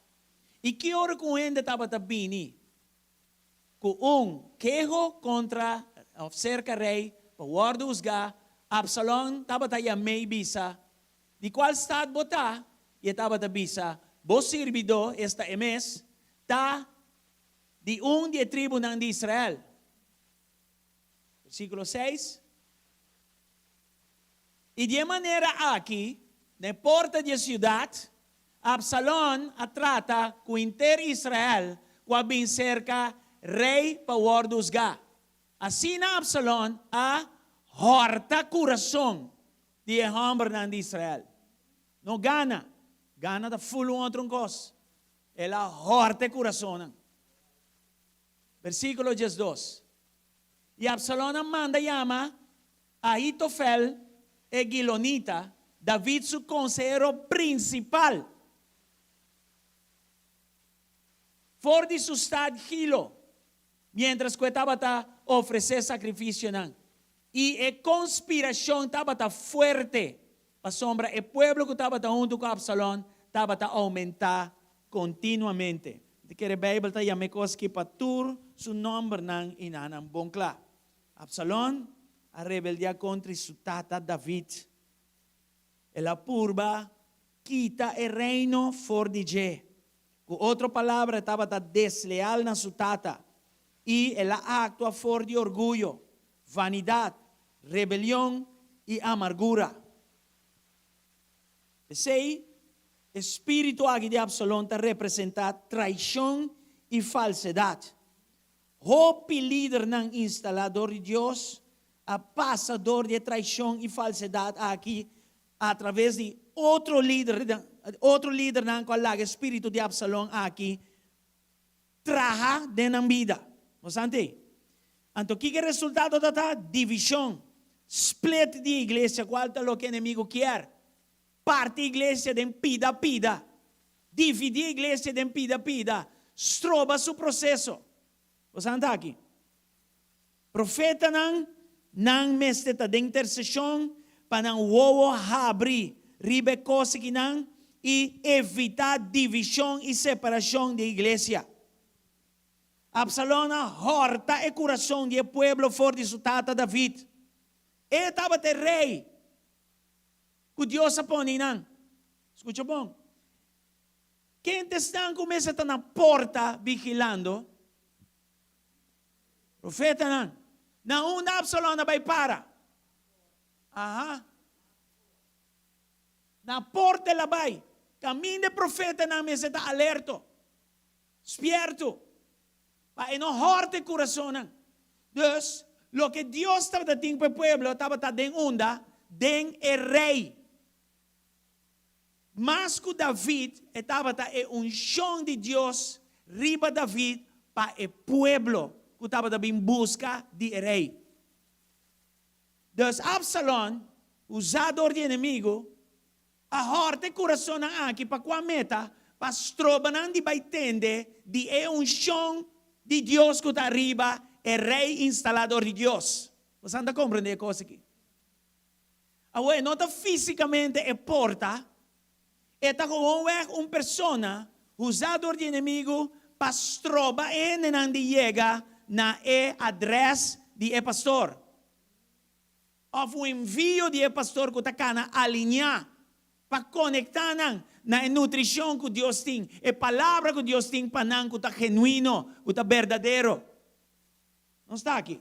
E que hora com ele estava tabini? Com queijo contra o cerca rei, para guardar os gá, Absalom estava taia meio bisa. De qual estado botar? E estava tabisa, bo servidor, esta emes, ta de de tribo de Israel. Versículo 6. E de maneira aqui, na porta da cidade, Absalom trata com inteiro Israel, com bem cerca rei para ordusgar. Assim na Absalom a horta coração de homem de Israel. Não gana da full outro coisa. Ela horta coração. Versículo 12. E Absalom manda chama Ahitofel e Gilonita, David su consejero principal. For de su estado Gilo, mientras que estaba a ofrecer sacrificio. Y a conspiración estaba fuerte. A sombra, el pueblo que estaba junto con Absalom estaba a aumentar continuamente. Que a Bíblia está llame cosas que para tur su nombre nan inanan bon clar. Absalom a rebeldia contra su tata David. E la purba quita el reino for de je. Con otra palabra estaba desleal na su tata. Y ela actua for de orgullo, vanidad, rebelión y amargura. Ese espíritu aqui de Absalom representa traição e falsidade. O líder não instalador de Deus, a passador de traição e falsidade aqui, através de outro líder não com o espírito de Absalom aqui, traja de na vida. Mosante? Então, que é o resultado da divisão, split de igreja, qual é o que o inimigo quer? Parte a igreja de pida, dividir a igreja de pida, estroba seu processo. Você está aqui? Profeta não mesteta de intercessão para não o abrir, ribe coisa que não e evitar divisão e separação da igreja. Absalom horta o coração do povo for de su tata David. Ele estava de rei. Que Deus apone não. Escuta bom. Quem está começa a estar na porta vigilando? Profeta não. Não um Absalom vai para. Aha. Na porta ela vai. Caminho de profeta não me está alerto. Esperto. Para não horte coração não. Dus, lo que Deus estava dando para o povo, estava dando onda, den o rei. Mas que David estava a unção de Deus riba David para o povo que estava em busca de rei. Dus Absalom, usador de inimigo, a horte coração aqui para qual meta, para estrobar de baitende de unção de Deus que está arriba, o rei instalador de Deus. Você anda compreendendo a coisa aqui? Agora, não está fisicamente a porta, está como uma pessoa, usador de inimigo, para estrobar onde chega na adresse de pastor. Ou um envio de pastor que está na alinhar, para conectar na nutrição que Deus tem, a palavra que Deus tem para nós que está genuíno, que está verdadeiro. Não está aqui.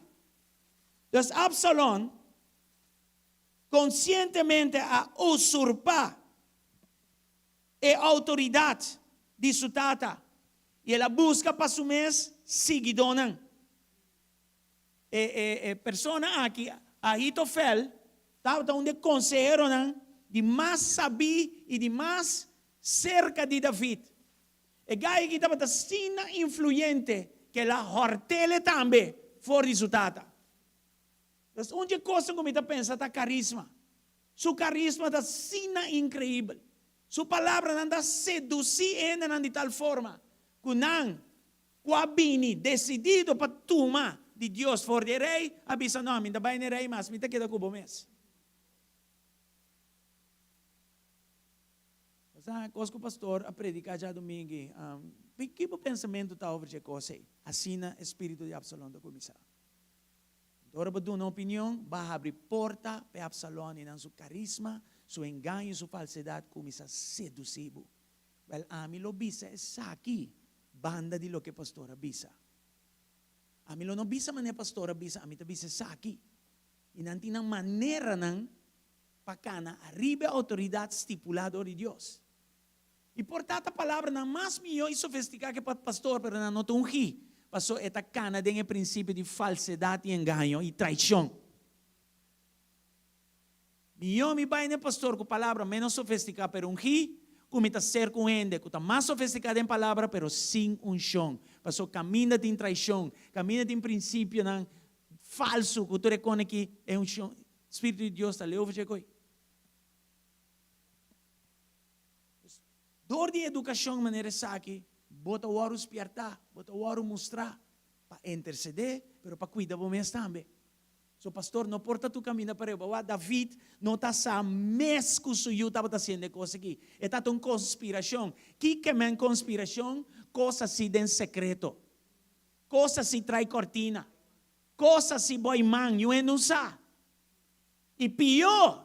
Então, Absalom, conscientemente a usurpar a autoridade de sua tata, e ela busca para su mês seguidona. Pessoa aqui, Ahitofel, estava onde consejero de mais saber e de mais cerca de David. E gai que estava assim influente que ela hortele também fora de sua tata. Então, onde coisa como está pensando está carisma. Seu carisma está assim incrível. Sua palavra anda seduzir ela de tal forma que não quabini decidido para tomar de Deus fora de rei, avisa não, ainda vai no rei, mas me está queda cubo mês. Coisa que o pastor a predicar já domingo, que o pensamento está sobre essa coisa? Assim, o espírito de Absalom está começar. Agora, para dar uma opinião, vai abrir porta para Absalom e não seu carisma, seu engano, sua falsidade começa a seduzir. Well, a mim lo bisa é aqui, banda de lo que pastor avisa. A mim lo não bisa, mas pastor avisa, a mim te bisa aqui. E não tem maneira pacana, arriba a autoridade estipulada de Deus. E portanto a palavra não mais melhor e sofisticada que para pastor, pero não nota ungir. Passou esta cana tem o princípio de falsidade e engano e traição. Melhor me vai no pastor com palavra menos sofisticada, pero ungir, como está ser com ele, que está mais sofisticada em palavra, pero sem unção. Passou caminha de traição, caminha de princípio não falso, que tu reconhece que é unção. Espírito de Deus está levando você coi. Dor de educação maneira aqui, bota o ouro espiertar, bota o ouro mostrar, para interceder, pero para cuidar do mês também. So pastor, não porta tu caminho para eu. David não está sa mes que o senhor estava fazendo coisa aqui. É tá uma conspiração. Que é uma conspiração? Coisa assim de secreto. Coisa assim trai cortina. Coisa assim boy man, eu não sabe. E pior,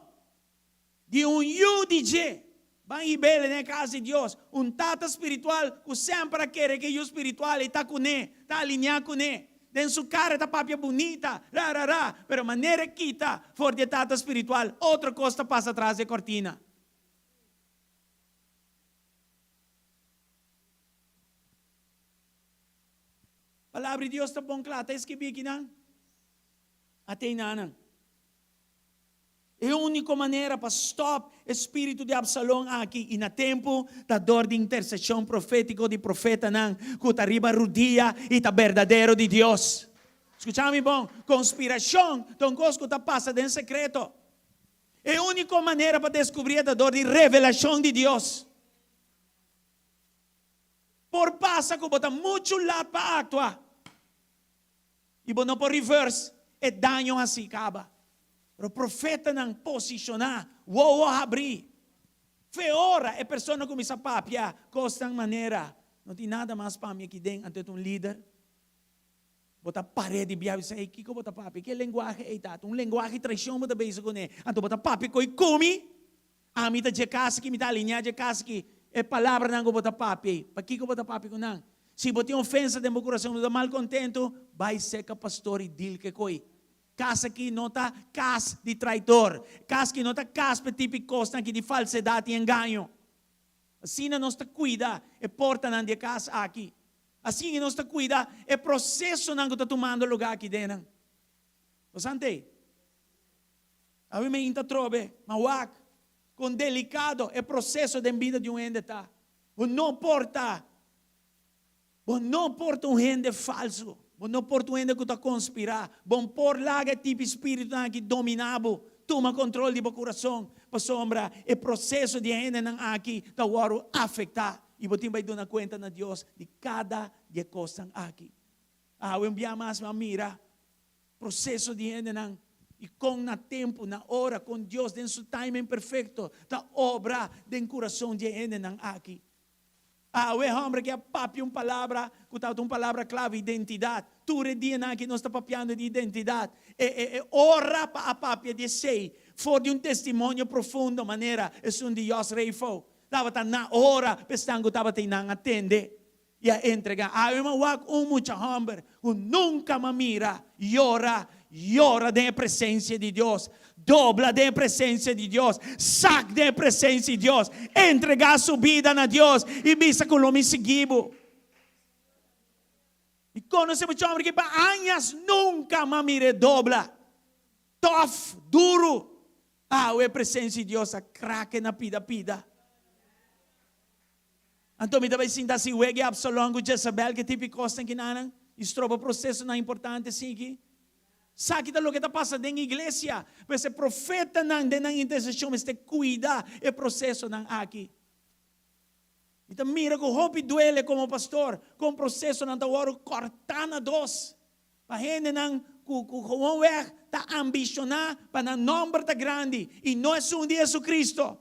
de UDG, vai e bele na casa de Deus, tata espiritual que sempre quer que o espiritual está com ele, está alinhado com ele. Dentro sua cara está papia bonita, pero maneira que está fora de tata espiritual, outra coisa passa atrás da cortina. Palavra de Deus está bom claro, está escrito aqui não? Até não. É a única maneira para stop o espírito de Absalão aqui. E no tempo da dor de intercessão profética de profeta, não, que está arriba rodia e está verdadeiro de Deus. Escutame bom? Conspiração, então coisa que está passando em secreto. É a única maneira para descobrir a dor de revelação de Deus. Por passa que bota muito lado para actuar. E não por reverse, é dano assim, acaba. O profeta não posicionar, abrir. Feora é pessoa que começa a papia, costa maneira. Não tem nada mais para mim aqui dentro, ante um líder. Bota parede, biabe, sei, que bota papi, que linguagem é esta? Linguagem de traição, bota beijo com ele. Então bota papi, coi come, a mim tá de casa, que me tá alinhado de casa, que é palavra não que bota papi. Para que bota papi com não? Se botar ofensa dentro do meu coração, não mal contento, vai ser que pastor e dil que coi. Casa que não está casa de traidor. Casa que não está casa para tipo de coisa de falsidade e engano. Assim nós está cuida e porta não de casa aqui. Assim nós está cuida e processo não está tomando lugar aqui dentro. Você entende? A mim me ainda trobe, mas com delicado é processo de vida de ende tá. Não porta um ende falso. Não porta um ende que está conspirar. Bom por lá que tipo de espírito que dominabo, toma controle do coração. Para sombra, é processo de ende aqui está o afetar. E você vai dar conta na Deus de cada dia coisa aqui. Eu enviar mais uma mira. Processo de ende e com na tempo, na hora, com Deus, dentro do timing perfeito, da obra do coração de ende aqui. O homem que é papi uma palavra, que uma palavra clave, identidade. Tu redia que nós está papiando de identidade. Ora para a papia de sei, for de um testemunho profundo, maneira, é um de Deus rei fo. Estava na hora, pestango estava tendo atender. E a entregar. Eu muito homem, nunca me mira, llora da presença de Deus. Dobla da presença de Deus, saca da presença de Deus, entrega a sua vida a Deus e visa que o me seguiu. E conhecemos homem que para anos nunca me mire dobla, tough, duro. A presença de Deus a craque na pida. Então me dá sinta se o ege Absalão com Jezabel que tipo de coisa que não, estroba processo não importante sim aqui. Sabe o que está passando na igreja? Mas o profeta não tem intercessão, mas cuida o processo não aqui. Então mira que o hope duele como pastor, com o processo não está cortar na dos. Para a gente não, com está ambicionar para o nome tá grande e não é um de Jesus Cristo.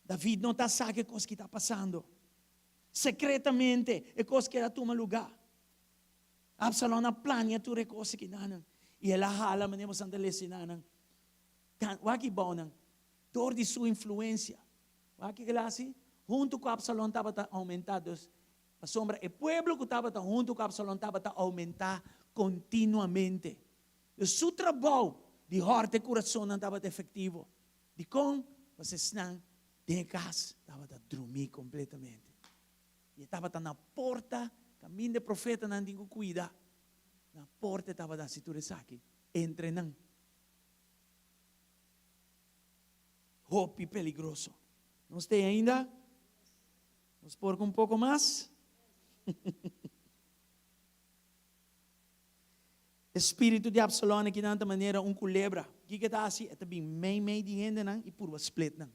David não está sabendo a coisa que está passando. Secretamente, é coisa que toma lugar. Absalão na plania tu coisa que não. E ela hala, mas não andale sinanan. O que bom não. Door de sua influência. Aqui que assim, junto com Absalão estava aumentando. A sombra, o povo que estava junto com Absalão estava aumentar continuamente. O seu trabalho de horte coração não estava efetivo. De como vocês não de casa estava a dormir completamente. E estava na porta, caminho de profeta não tinha cuidado. Na porta estava da cintura aqui, entrenando. Hope peligroso. Não tem ainda? Vamos por um pouco mais? Espírito de Absalão aqui de tanta maneira culebra. O que está assim? É bem meio de gente não e por split não.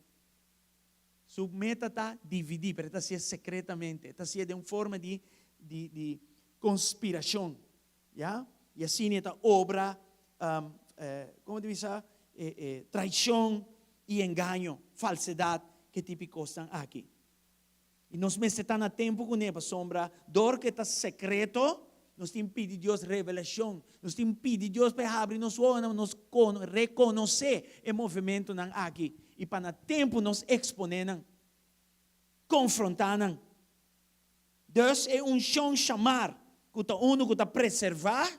Submeta está dividir, mas está assim secretamente, está assim de uma forma de conspiração, já? E assim está obra, como diz traição e engano, falsidade que típico estão aqui. E nós estamos a tempo com a sombra, dor que está secreto. Nós temos que pedir Deus revelação. Nós temos que pedir Deus para abrir nos olhos, nos reconhecer o movimento aqui. E para o tempo nos exponer, confrontar. Deus é chão chamar, que está que está preservar,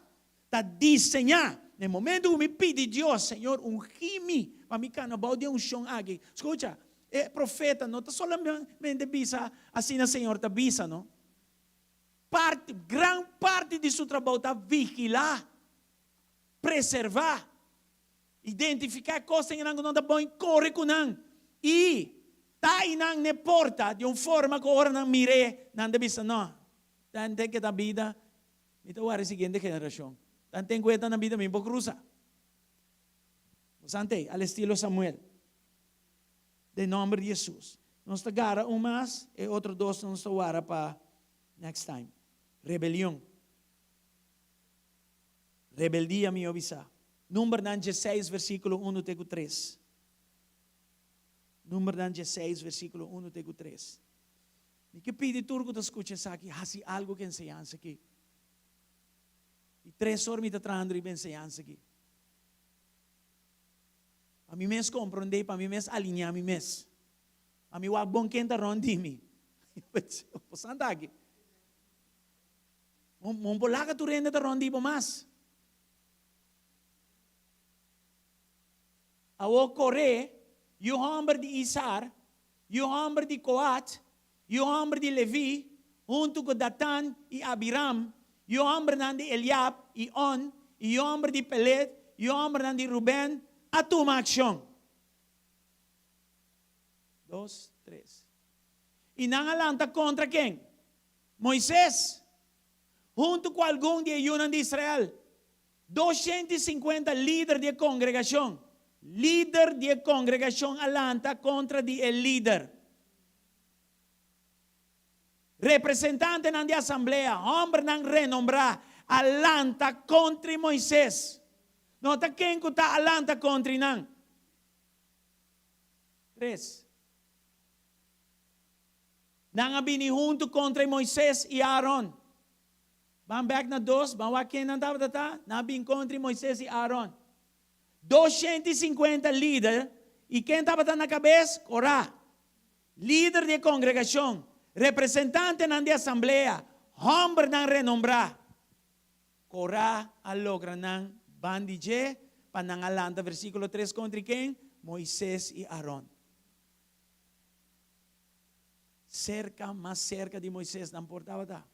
está desenhar. No momento que me pede Deus, Senhor, rime para me carnaval de chão aqui. Escuta, profeta não está solamente bisa, assim o Senhor está bisa, não? Gran parte de seu trabalho está vigilar, preservar, identificar coisas que não estão bom, corre com não. E está na porta de uma forma que agora não mire, não deve ser, não. Tem que dar vida, então agora a seguinte geração. Tem cuenta na vida, me vou cruzar. Sante, al estilo Samuel. De nome de Jesus. Nós agora um mais e outro dois nós agora para next time. Rebelião. Rebeldia me avisa. Número 16, versículo 1 até 3. Número 16, versículo 1 até 3. E que pede turco de escuchar aqui, há algo que enseñança aqui. E 3 horas me está trazendo e enseñança aqui. A mim mesmo compreender, para mim mesmo alinhar a mim mesmo. A mim o bom quem está rondando. Posso andar aqui. Vamos pular que tu rende está rondando mais. A o correr, e o homem de Isar, e o homem de Coat, e o homem de Levi, junto com Datan e Abiram, e o homem de Eliab e On, e o homem de Pelet, e o homem de Ruben, a tua ação. 2, 3. E não alanta contra quem? Moisés. Junto com algum de Yunan de Israel. 250 líderes de congregação. Líder de congregação alanta contra o líder. Representante na de assembleia, homem não renombrar, alanta contra Moisés. Nota quem que está alanta contra não. 3. Não abini junto contra Moisés e Aaron. Vamos back na 2, vamos aqui não estava tá? Não abini contra Moisés e Aaron. 250 líderes, e quem estava na cabeça? Corá. Líder de congregação, representante na de assembleia, homem não renombrar. Corá a logra não bandije, para não alanta, versículo 3, contra quem? Moisés e Aaron. Cerca, mais cerca de Moisés, não importava tá?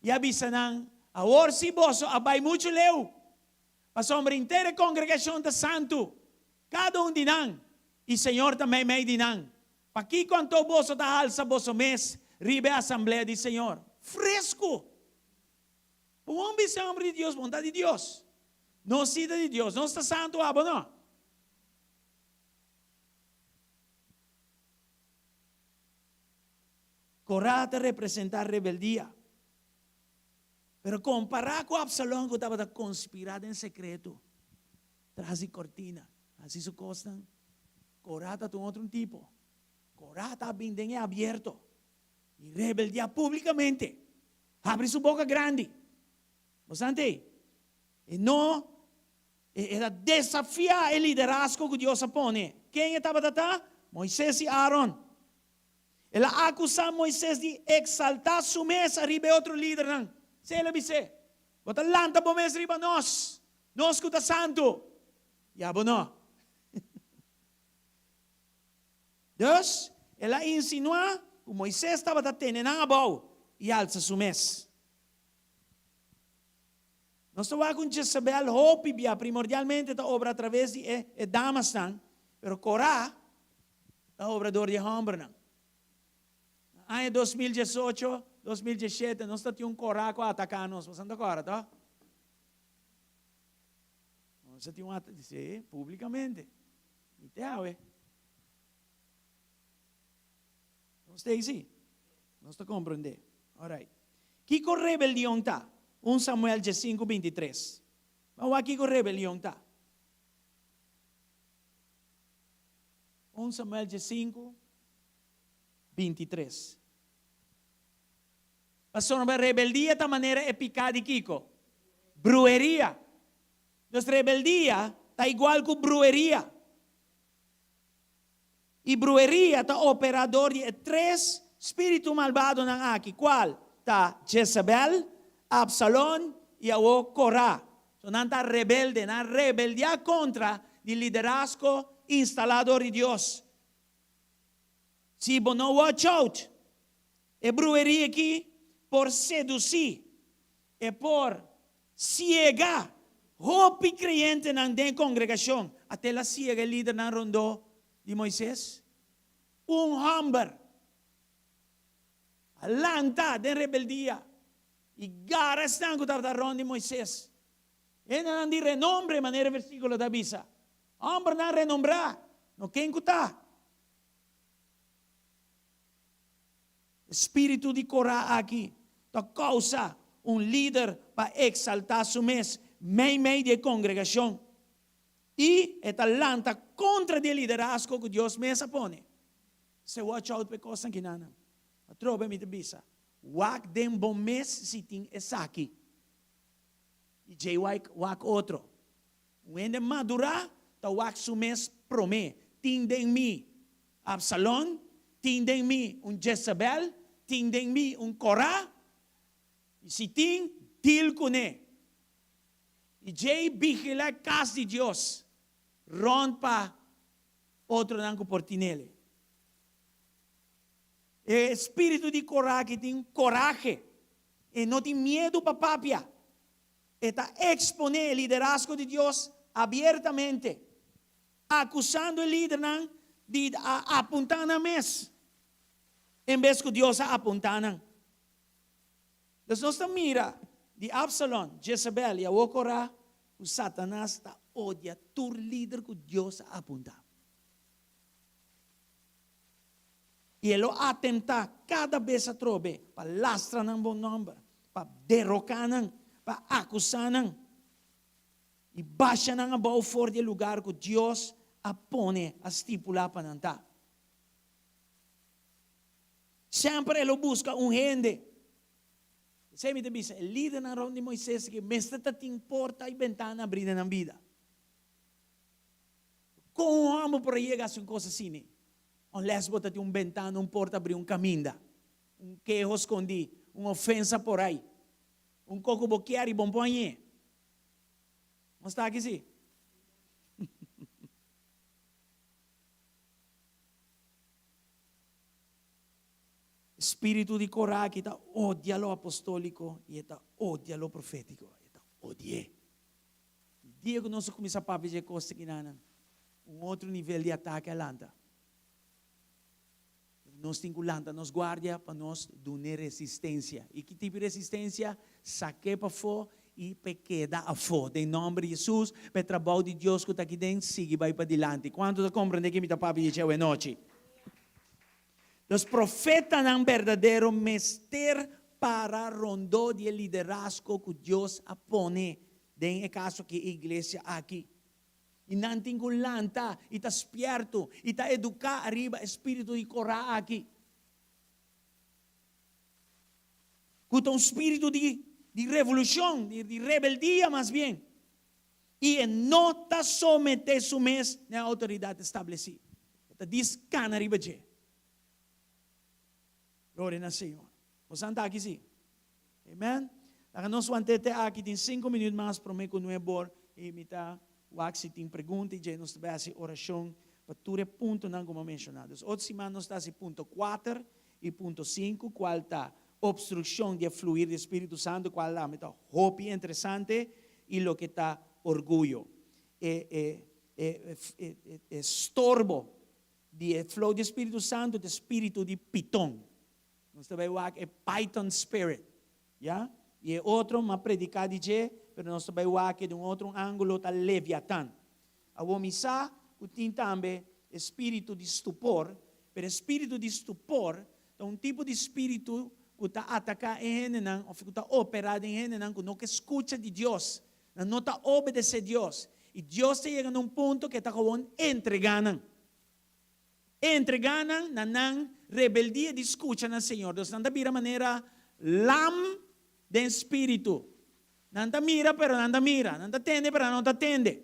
E avisa não, agora se você abai muito leu, a sombra inteira congregação da santo, cada de nós, e Senhor também meio de nós. Para que quanto você está alça, você mês, ribe a assembleia de Senhor, fresco. O homem é homem de Deus, vontade de Deus. Não cita de Deus, não está santo, abo não. Corata representa rebeldia. Pero comparar com Absalão que estava conspirado em secreto, traz de cortina, assim se costam. Corata tem outro tipo. Corata bem aberto e rebeldia publicamente. Abre sua boca grande. Bastante. E não Era desafiar o liderazgo que Deus pone. Quem estava lá? Moisés e Aaron. Ela acusa Moisés de exaltar su mesa arriba de outro líder. Se ela disse, bota lanta para mesa arriba nós que está santo. E abo não. Deus, ela insinua que Moisés estava tendo a bom e alça su mesa. Nós estamos com Jezebel, hope, primordialmente a obra através de damas, pero Corá, a obrador de homem. Ano 2018, 2017, nós tínhamos Corá que atacar nós, você não agora, tá? Nós tínhamos atacar, publicamente. E te ave. Nós temos sim. Nós te compreender. Alright. Que com rebelião está? 1 Samuel 5, 23. Vamos aqui com rebelião está. 1 Samuel 5, 23. Pastor, a rebeldia da maneira é pecado de Kiko. Brueria. Nossa rebeldia está igual com brueria. E brueria está operador de 3 espíritos malvados aqui. Qual? Está Jezebel, Absalom e o Corá. Então, não está rebelde, não rebeldia contra o liderazgo instalador de Deus. Se você não watch out, é brueria aqui por seduzir, é por ciegar, hope crente na congregação, até la ciega líder na rondô de Moisés. Hamber, lanta de rebeldia, e gara estão com a ronda de Moisés. E não de renombre, maneira versículo da Bisa. Hamber não renombrar, não quem está. Espírito de Corá aqui, da causa líder para exaltar su mês, meio de congregação. E esta lanta contra o liderazgo que Deus mesmo pone. Se watch out para coisas que não. A tropa me bisa. Wak dem bom mês se tem essa aqui. E jay wak outro. Quando madurar, tá wak su mês promê. Tindem mi Absalom, tindem mi Jezebel, tindem mi Corá. E se tem, til com ele. E jay vigila a casa de Deus. Rompa outro nanco portinele. O espírito de coragem tem coragem e não tem medo para papia. Está exponer o liderazgo de Deus abertamente, acusando o líder de apontar na mesa, em vez que Deus apontar. Então, nós mira de Absalom, Jezebel e a Corá, o Satanás está odia todo líder que Deus aponta. E ele atenta cada vez a trobe para lastrar um bom nome, para derrocar, para acusar, e baixa a boa fora do lugar que Deus apone a estipular para nantar. Sempre ele busca gente. Você me diz, o líder na ronda de Moisés que mestre te importa e ventana abrir na vida. Como amo para chegar a uma coisa assim? Unless você tem ventana, porta abrir caminho, queijo escondido, uma ofensa por aí, coco boquear e bom ponhe. Não está aqui sim? Espírito de coragem está odia lo apostólico e está odia lo profético. Está odie. O dia que nós começamos a fazer coisas que não, outro nível de ataque à lanta. Nós temos que lançar, nos guarda para nós dar resistência. E que tipo de resistência? Saque para fora e queda a fora. Em nome de Jesus, para o trabalho de Deus que está aqui dentro, siga vai para diante. Quanto você compreende que me está para dizer hoje noite? Os profetas não verdadeiro mestre para rondar de liderazgo que Deus apone. Em caso que a igreja aqui. E não tem que lançar, e está esperto, e está educar arriba espírito de coragem aqui. Que um espírito de revolução, de rebeldia mais bem. E não está somente sumes na autoridade estabelecida. Está diz cana riba je. Glória ao Senhor. Você está aqui sim. Amen? Nós vamos ter aqui em 5 minutos mais para mim com o bor e imitar o que tem pergunta e nós temos a oração para todo ponto não como mencionado. Outra semana nós estamos em ponto 4 e ponto 5, qual está obstrução de fluir do Espírito Santo, qual está hobby interessante e o que está orgulho. Estorbo de flow do Espírito Santo, do espírito de Pitón. Nós também é Python Spirit. Yeah? E outro, uma predicada de pero nós também que de outro ângulo está Leviatã. A omissar, o tem também espírito de estupor, pero espírito de estupor é um tipo de espírito que está atacando em gente, ou que está operado em gente, que não escuta de Deus, não está obedecendo a Deus. E Deus está chegando a um ponto que está entregando. Entregando na rebeldia de escuta no Senhor. Deus não está vira maneira lam de espírito. Não está mira, pero não está mira. Não está atende, pero não está atende.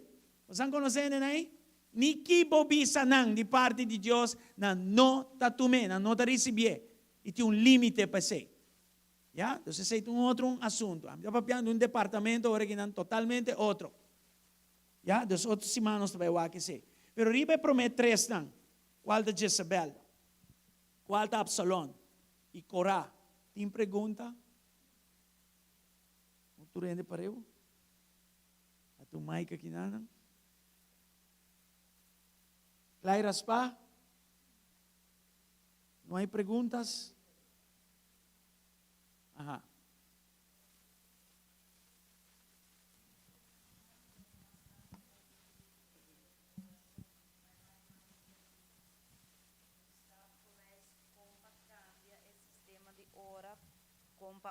Vocês conhecem, né? Ni que bobisa não de parte de Deus, não está tomando, não está recebendo. E tem um limite para ser. Yeah? Então, esse é um outro assunto. Estamos falando de um departamento agora que é totalmente outro. Yeah? Então, outras semanas também vai acontecer. Pero riba promete 3 não. Qual da Jezebel? Qual da Absalom? E Corá? Tem pergunta? Tu rende para eu? A tu mãe que não? Claras pa? Não há perguntas? Ajá.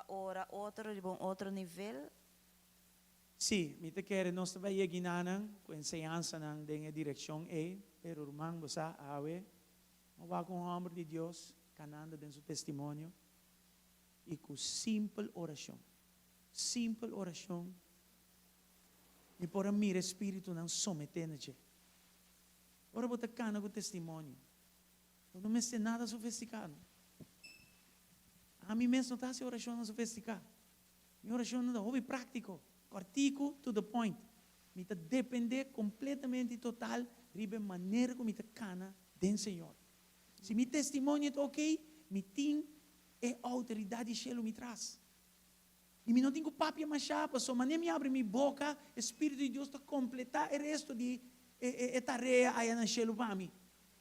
Ora outro nível. Sim, me te quer nós também guinanan com ensinança na direção pero irmão você awe, não vai com o amor de Deus, canando em seu testemunho e com simple oração, e por amir espírito não sometendo-te. Ora você cana com testemunho, não me sei nada sofisticado. A mim mesmo não está se oração sofisticada. Minha oração não é hobby prático, cortico, to the point. Me está depender completamente total de maneira como me está cana do Senhor. Se meu testemunho é ok, me tem autoridade de céu me traz. E me não tenho papia mais chapa, só maneira me abre minha boca, o Espírito de Deus está completar o resto de tarefa aí na céu para mim.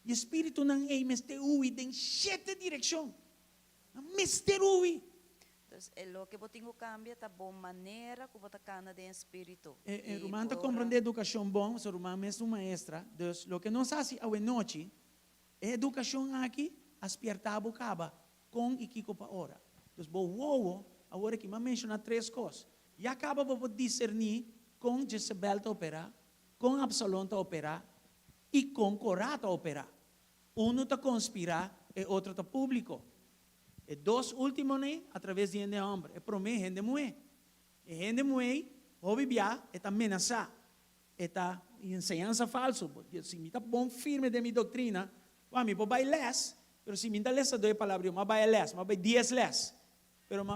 E o Espírito não é mistério em 7 direções. Mistério. Então, o que você cambia tá bom maneira que você cana de espírito. O Romano está compreendendo educação bom, o Romano é uma maestra. Então, o que nós fazemos a noite é educação aqui, aspirtar a bocaba, com e kiko para hora. Então, boa, agora que me menciona 3 coisas. E acaba por discernir com Jezebel a operar, com Absalom a operar e com Corá a operar. Um está conspirar e outro está público. E 2 últimos, através de gente homem. É promete gente mulher. E gente mulher, ouve bia, está ameaçar. Está ensinança falsa. Se me está bom firme de minha doutrina, me vou les, mas se me está les, dois palavras, mas vai les, mas vai 10 les.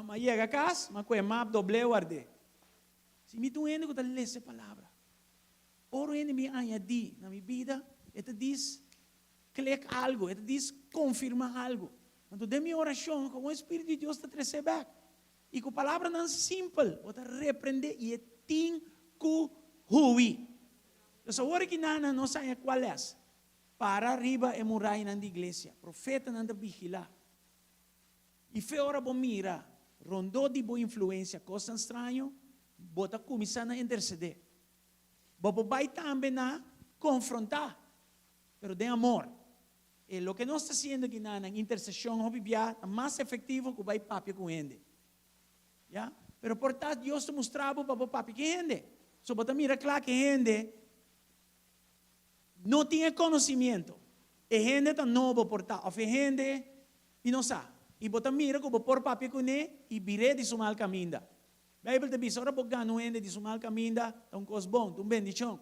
Mas chega a casa, mas com map doble guarde. Se me está indo, está les a palavra. Oro ainda me añadi na minha vida, eta diz, clica algo, eta diz, confirma algo. Quando de minha oração, com o Espírito de Deus está recebendo. E com a palavra não simples, você repreende e é tim ku hui. Então, agora que não sabe qual é. Para arriba é muralha na igreja. Profeta não vigila. E foi hora bom mira. Rondou de boa influência, coisa estranha, bota começando a interceder. Bobo vai também na confrontar, pero de amor. E o que nós está fazendo aqui na intercessão, é mais efetivo que vai papi com ele. Yeah? Pero portanto, Deus te mostrava para o papi com ele. So, bota mira claro que ele não tinha conhecimento. E ele está novo portar. Ou ele, e não sabe. E bota mira que por papi com ele, e virei de seu mal caminho. Bible te bisa, ora pagka no ende di sumal caminda, tão cos bom, tão bendição.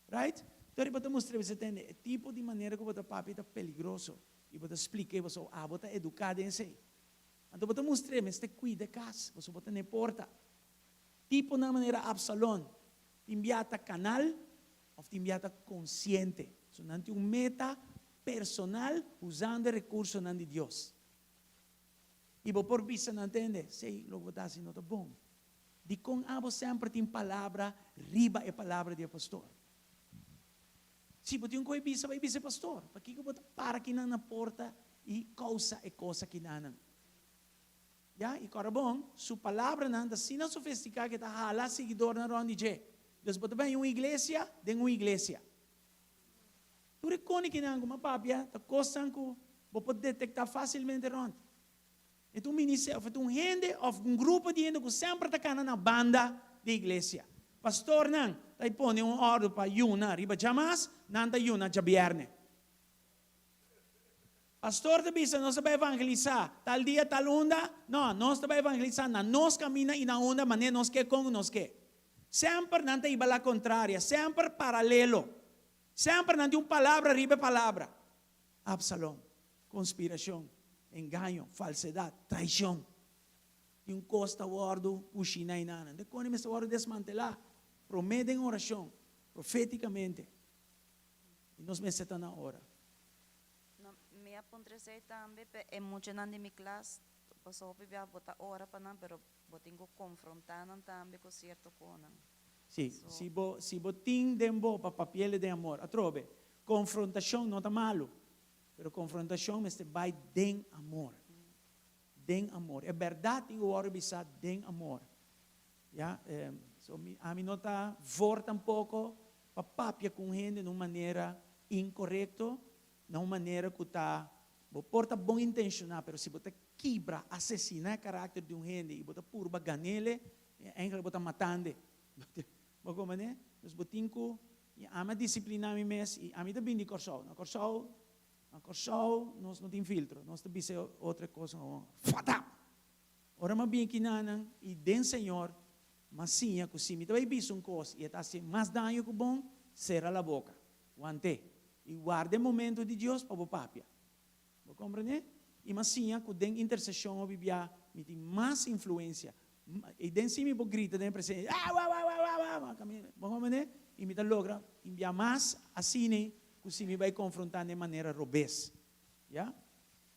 Right? Então, eu mostrar você tem o tipo de maneira que você papi está peligroso. E você explica, você está educado em si. Então, você mostrar, mas você cuida casa, você bota na porta. Tipo na maneira Absalom, te enviata canal, ou te enviata consciente. So, não tem meta personal usando recursos de Deus. E você por vista não entende, sei, logo está assim, não está bom. De com abo sempre tem palavra, riba é palavra de pastor. Se você tem um coi bisa, vai bisa pastor. Para que você para aqui na porta e causa é coisa que não. Ya, e cara bom, sua palavra não está sendo sofisticada que está hala seguidor na ronde de. Então, você vai em uma igreja, tem uma igreja. Tu reconhece que não, como papia, está coisa que você pode detectar facilmente ronde. Então, um ministério, um gente, ou grupo de gente que sempre está na banda da igreja. Pastor, não, está põe ordem para yuna, riba jamas, não está yuna, jabierne. Pastor, te bisa, nós vai evangelizar, tal dia, tal onda, não, nós vai evangelizar, nós camina e na onda, maneira nós que com nós que. Sempre não tem ibala contrária, sempre paralelo. Sempre não tem uma palavra, riba palavra. Absalom, conspiração, engano, falsidade, traição. E um costa wordo, puxina e nana. De quando esse wordo desmantelar, prometem oração, profeticamente. E nós me setamos na hora. Me apontresei também, é muito na minha classe, passou para botar hora para não, pero botinho confrontar também com certo coisa. Sim, se você tem tempo para papel de amor, atrobe, confrontação não está malo, mas confrontação vai de amor. Den amor. É verdade que o oro bisa den amor. Ja, a mim não está forte um pouco para papia com gente de uma maneira incorreta, de uma maneira que está, porta bom intencional, mas se você quebra, assassina o caráter de um gente e você purba ganele, ainda você matando. Como né? Nós botinco, a minha disciplina me mes e a mim também de corsau, na corsau nós não tem filtro, nós também se outra coisa, fata. Ora mas bem que nanang e den Senhor, mas sim a cozinha, também bicho um coisa e está assim mais dano que bom, será a boca, guante e guarde momento de Deus para o papia. Você compreende? E mas sim a den intercessão a Bíblia, me tem mais influência. E den sim me grita den presente, vamos e me dá logra enviar mais assim né que se me vai confrontar de maneira robês, já?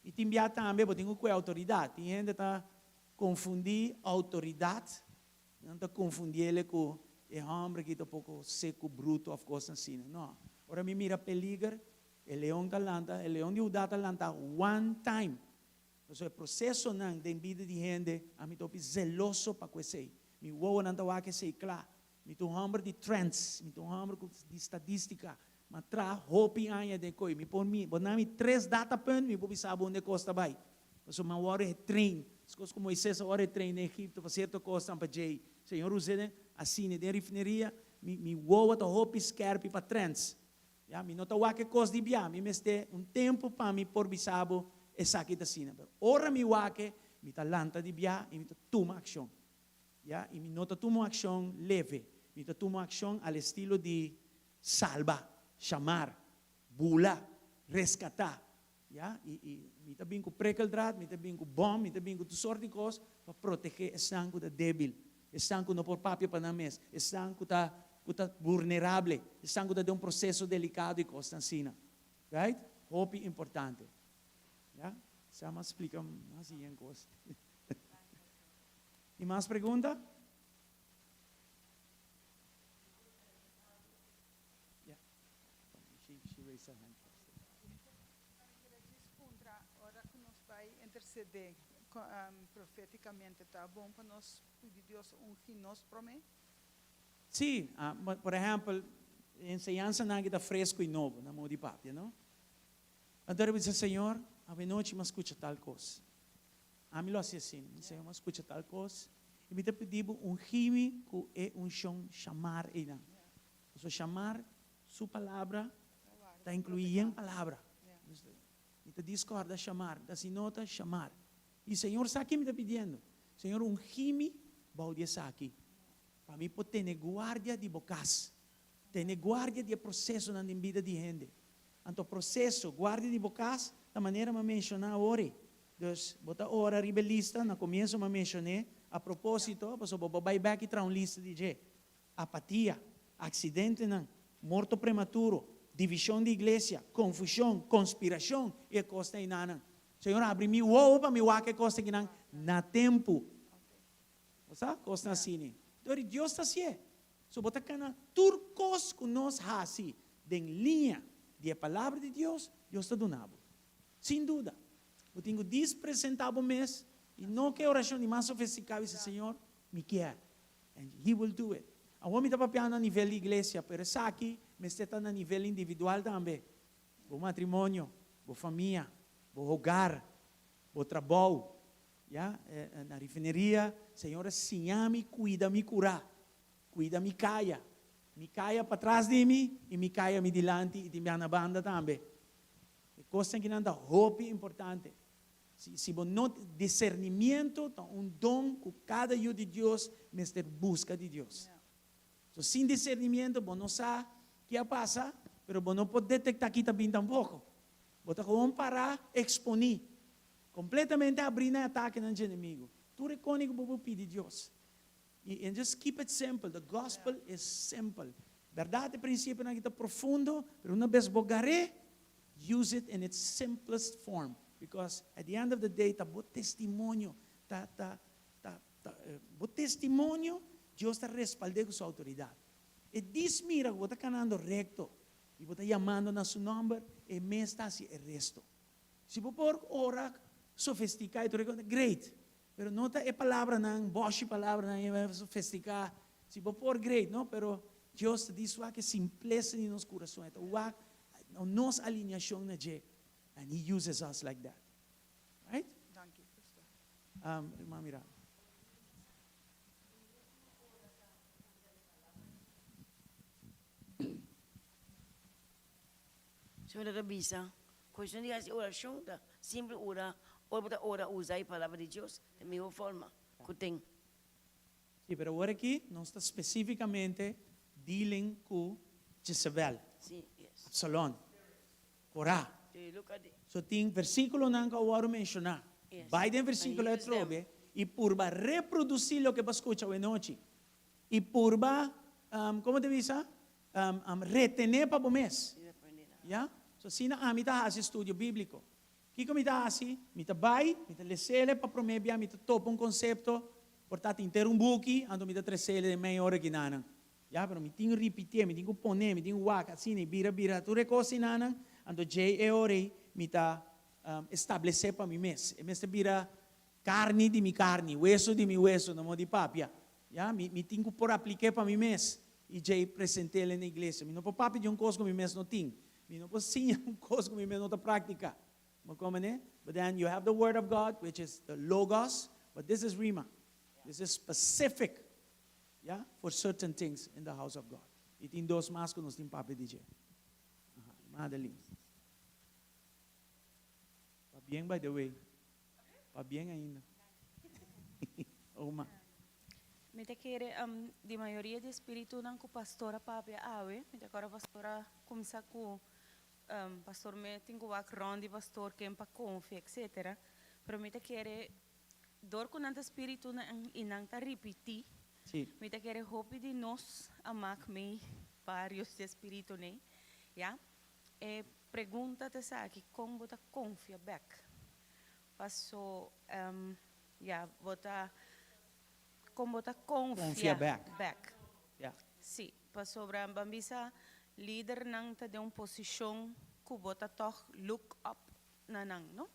E te enviar também, porque tenho que autoridade. Tem gente que está confundir autoridade, não está confundir ele com o homem que está um pouco seco, bruto, of course assim, não. Ora me mira peligro, o leão talanta, o leão de Judá talanta one time. Então o processo não de vida de gente, a mim estou zeloso para conhecer. Me vou não estar que sei claro. Me estou homem de trends, me estou homem de estatística. Mas tra hopi anya de koi mi pon mi bonami 3 data pen mi pobi sabon de costa bai so ma wore train skos como Moisés wore train em Egipto para certo costa para jay Senhor usene assim de refineria mi woa to hopi scarpi para trends ya mi nota wa que cos di bia mi meste un tempo pa mi por bisabo e saki da sina pero ora mi wa que mi talanta di bia e mi to tuma action ya e mi nota tuma action leve mi to tuma action al estilo di salva chamar, bula, rescatar. Ja? E me também com prekeldraad, me também com bom, me também com toda sorte de coisas para proteger o sangue da débil, o sangue não por papel para na mesa, o sangue está vulnerável, o sangue está de processo delicado e coisa assim. Right? Hope importante. Ja? Sama explica mais em coisa. E mais pergunta? Ora que nós vai interceder profeticamente, tá bom para nós pedir Deus que nos promete? Sim, por exemplo, ensinança não está fresco e novo, na mão de papi, não? Então eu disse, Senhor, a noite me escuta tal coisa. A mim lo assim, Senhor, me escuta tal coisa. E me pediu rime que é chão chamar e não. So, chamar sua palavra está incluída em palavra. Me discorda chamar, da sinota chamar. E o Senhor sabe o que me está pedindo? Senhor, rime bau dia aqui. Para mim, pode ter guarda de bocas. Ter guarda de processo na vida de gente. Então, processo, guarda de bocas, da maneira que mencionar ore. Então, bota hora rebelista, no começo eu mencionei, a propósito, você vai back e traz uma lista de apatia, acidente, morto prematuro, divisão de igreja, confusão, conspiração, e costa aí nada. Senhor, abre-me o ovo para me que costa aqui na tempo. Sabe? Costa assim. Então, Deus está assim. So, bota cana, turcos que nós hasi, de linha de palavra de Deus, Deus está donando. Sem dúvida. Eu tenho despresentado mês, e não que oração de mais sofisticada, esse Senhor me quer. And He will do it. A homem está papiando a nível de igreja, mas essa aqui, mas está a nível individual também. O matrimônio, a família, o hogar, o trabalho. Na refineria, Senhor, sinha-me, cuida-me, curar. Cuida-me, caia. Me caia para trás de mim e me caia me dilante e de minha banda também. É coisa que não dá hope importante. Se você não tem discernimento, dom que cada um de Deus, mas busca de Deus. So, sem discernimento, você não sabe o que passa, mas você não pode detectar que está bem tampoco. Você tem que parar, exponer. Completamente abrir o ataque no inimigo. Tu reconhece que você pede Deus. And just keep it simple. The gospel is simple. Verdade, princípio, não é profundo, mas uma vez bogaré, use it in its simplest form. Because at the end of the day, bom testemunho, bom testemunho, Deus está respaldando com sua autoridade. E diz, mira, você está canando recto, e você está chamando na seu nome, e me está assim, o resto. Se você por orar sofisticado, great. Pero não é palavra, não, boche palavra, não, sofisticada. Se você por great, não, pero Deus diz que é simpleza em nosso coração. Então, nossa alinhação na J. And He uses us like that. Right? Thank you, pastor. Irmã Miranda. Senhora Rabisa, questão de fazer oração, sempre orar, ora usar a palavra de Deus da mesma forma que tem. Sim, mas agora aqui, não está especificamente dealing com Jezebel, Sim, yes. Absalom, Corá. Look at it. So, tem versículo não que eu vou mencionar. Yes. Vai de versículo And é use them. trobe, e por reproduzir o que você escuta hoje noite. E por como te diz? Retener para o mês. Sim, aprender na. Yeah? So, sina amita hasi estudio bíblico. Kiko mita hasi, mita bay, mita lesele para promebia, mita topa concepto, portanto, inteiro buki, ando mita tresele de meia hora ginana. Yeah, pero mi tingo repetir, mi tingo poner, mi tingo waka, sine, bira, tu recosi nana, ando jay e ore, mita estabelecer para mi mes. E mes bira carne de mi carne, hueso de mi hueso, no mo di papia. Yeah, mi tingo por aplicar para mi mes. E jay presentele na igreja. Mi no po papi de coisa que mi mes no ting. Mi no po sinha coisa que mi mes no ta prática. Mo como né? But then you have the word of God, which is the logos, but this is rhema. This is specific. Yeah, for certain things in the house of God. E tem dois mais que nós temos papi de jay. Madeline. Pa bien, by the way. Pa bien ainda. Uma. Me te quere de maioria de espírito não com pastora papia awe, me te agora pastora começar com pastor me tenho que ronde pastor que para confia, etc. Pero me te quere dor com ante espírito e não tá repetir. Sim. Me te quere hope de nós amar me vários de espírito né, já? E pergunta te sabe como você confia back. Passou como você confia back. Yeah. Sim, passou para bambisa líder não tá de uma posição que você toch look up na não?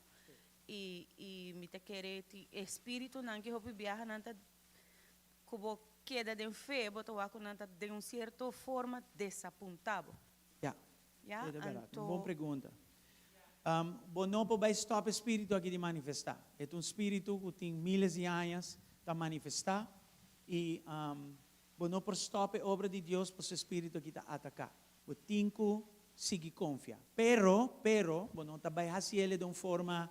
E me te quere ti espírito não que hope viaja não tá como queda de fé, você vai com não tá de uma certa forma desapontado. Yeah. Ja, É verdade. então, Boa pergunta. Bom, não pode stop espírito aqui de manifestar. É um espírito que tem milhares de anos para manifestar. E bom, não pode stop a obra de Deus para o espírito aqui para atacar. Bom, tem que seguir confiar. Pero, bom, não vai fazer ele de uma forma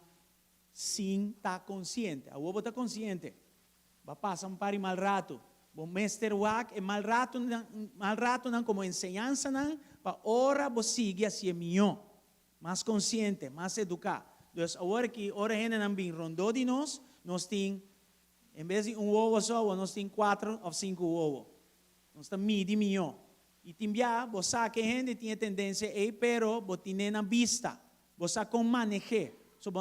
sem estar consciente. A obra está consciente. va passa um pari mal rato. Bom mestre wak e mal rato nan como enseñanza nan, pa ora bo sigue assim minho, mais consciente, mais educado. Dus agora que ora hena nan bin rondo de nós tem, em vez de ovo só, nós tem 4 ou 5 ovos. Nós tem midi minho. E timbia, você que gente tem tendência pero botine na vista, você com manejar. So,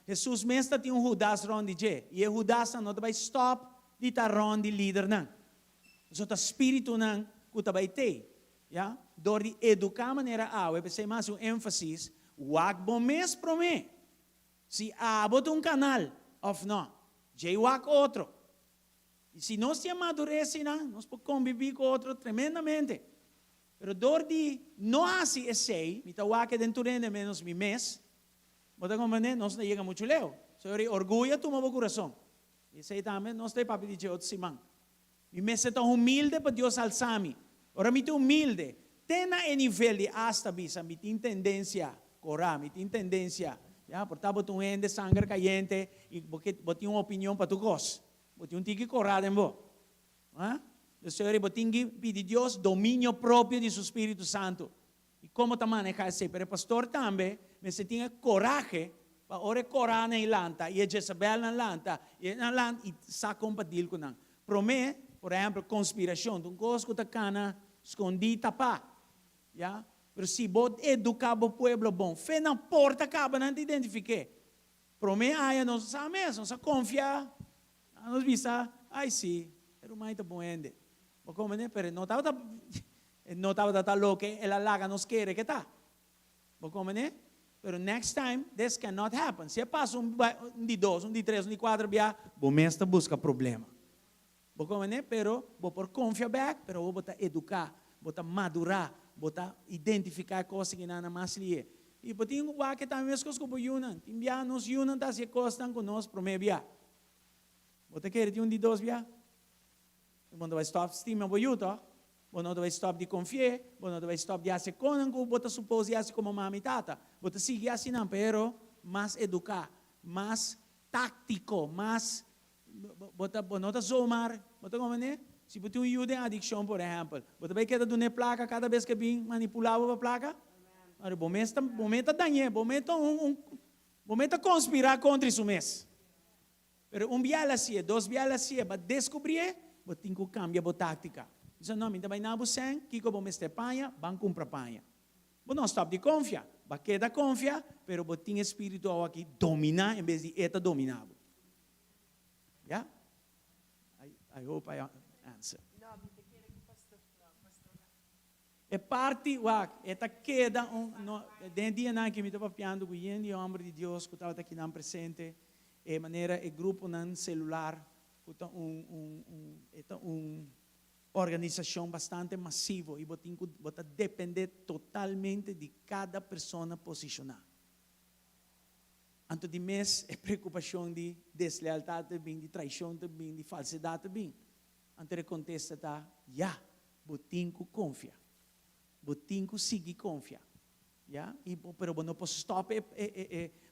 Jesus mesmo tem Judas ronde je, e Judas não vai stop de estar ronde líder não. So o espírito não que vai ter, ja? Door de educar maneira we pensei mais ênfase, wak bom mês pro mim. Se abot canal, of não, je wak outro. E se nós te amadurece, nós podemos conviver com outro tremendamente. Pero door de não assim esse, me tá wak dentro de menos mi mês. Bota como nós não chega muito leo. Sobre orgulho tu meu coração. E sei também nós tem papi de outro simão. Me sento humilde para Deus alçar-me. Ora me tu humilde. Tena em nível de hasta bisa, me tem tendência correr, me tem tendência. Já, portanto, tu ende sangue caliente e bote uma opinião para tu gosto. Bote tique correr em vo. O Senhor bote pedir Deus domínio próprio de seu Espírito Santo. E como tá manejar isso? Pero pastor também, me se tinha coragem para ore correr na lanta e Jezabel na lanta e sa compatil com não. Promete, por exemplo, conspiração, um coisa que tá cana escondida pa, já? Pero se bot educar o povo bom, fe na porta acaba não te identifique. Promete aí nós sabemos, nós confia, nós visa, ai sim, era mais tá bom ende. Mas como né, pero não estava tá louco, ela laga nos quer que tá. Mas como né? Pero next time, this cannot happen. Se passa de 2, de 3, de 4, bia, bom mestre busca problema. Mas como né? Pero vou por confiar back, pero vou botar educar, botar madurar, botar identificar coisas que não mais lhe. E por tinha o que também as coisas que yunan, timbia nos yunan tá se costam conosco promete bia. Botar querer de 2 bia. Quando vai stop estima bo yuto. Você não vai stop de confiar, você não vai stop de fazer coisas que você supõe fazer como mãe e tata. Você sigue assim, não, pero mais educar, mais tático, mais você não zomar, você como né? Se você tem uma adicção, por exemplo, você vai querer dar placa cada vez que vem manipular a placa. Agora, momento danhe, momento conspirar contra isso mesmo. Pero biala assim, 2 biala assim, para descobrir, você tem que cambiar a tática. Diz não, me vai na busen, kiko bom este panha, ban compra panha. Você não stop de confiar, vai queda confiar, pero você tem espírito aqui dominar em vez de eta dominado. Yeah? I hope I answer. É parte, eta queda dentro dia na que me estava piando com o homem de Deus que estava aqui não presente, é maneira é grupo nan celular, organização bastante massiva e você depender totalmente de cada pessoa posicionar. Antes de mês é preocupação de deslealdade, de traição, de falsidade, antes de contestar tá, botinho confia, botinho sigue confia, e pero não pode stop,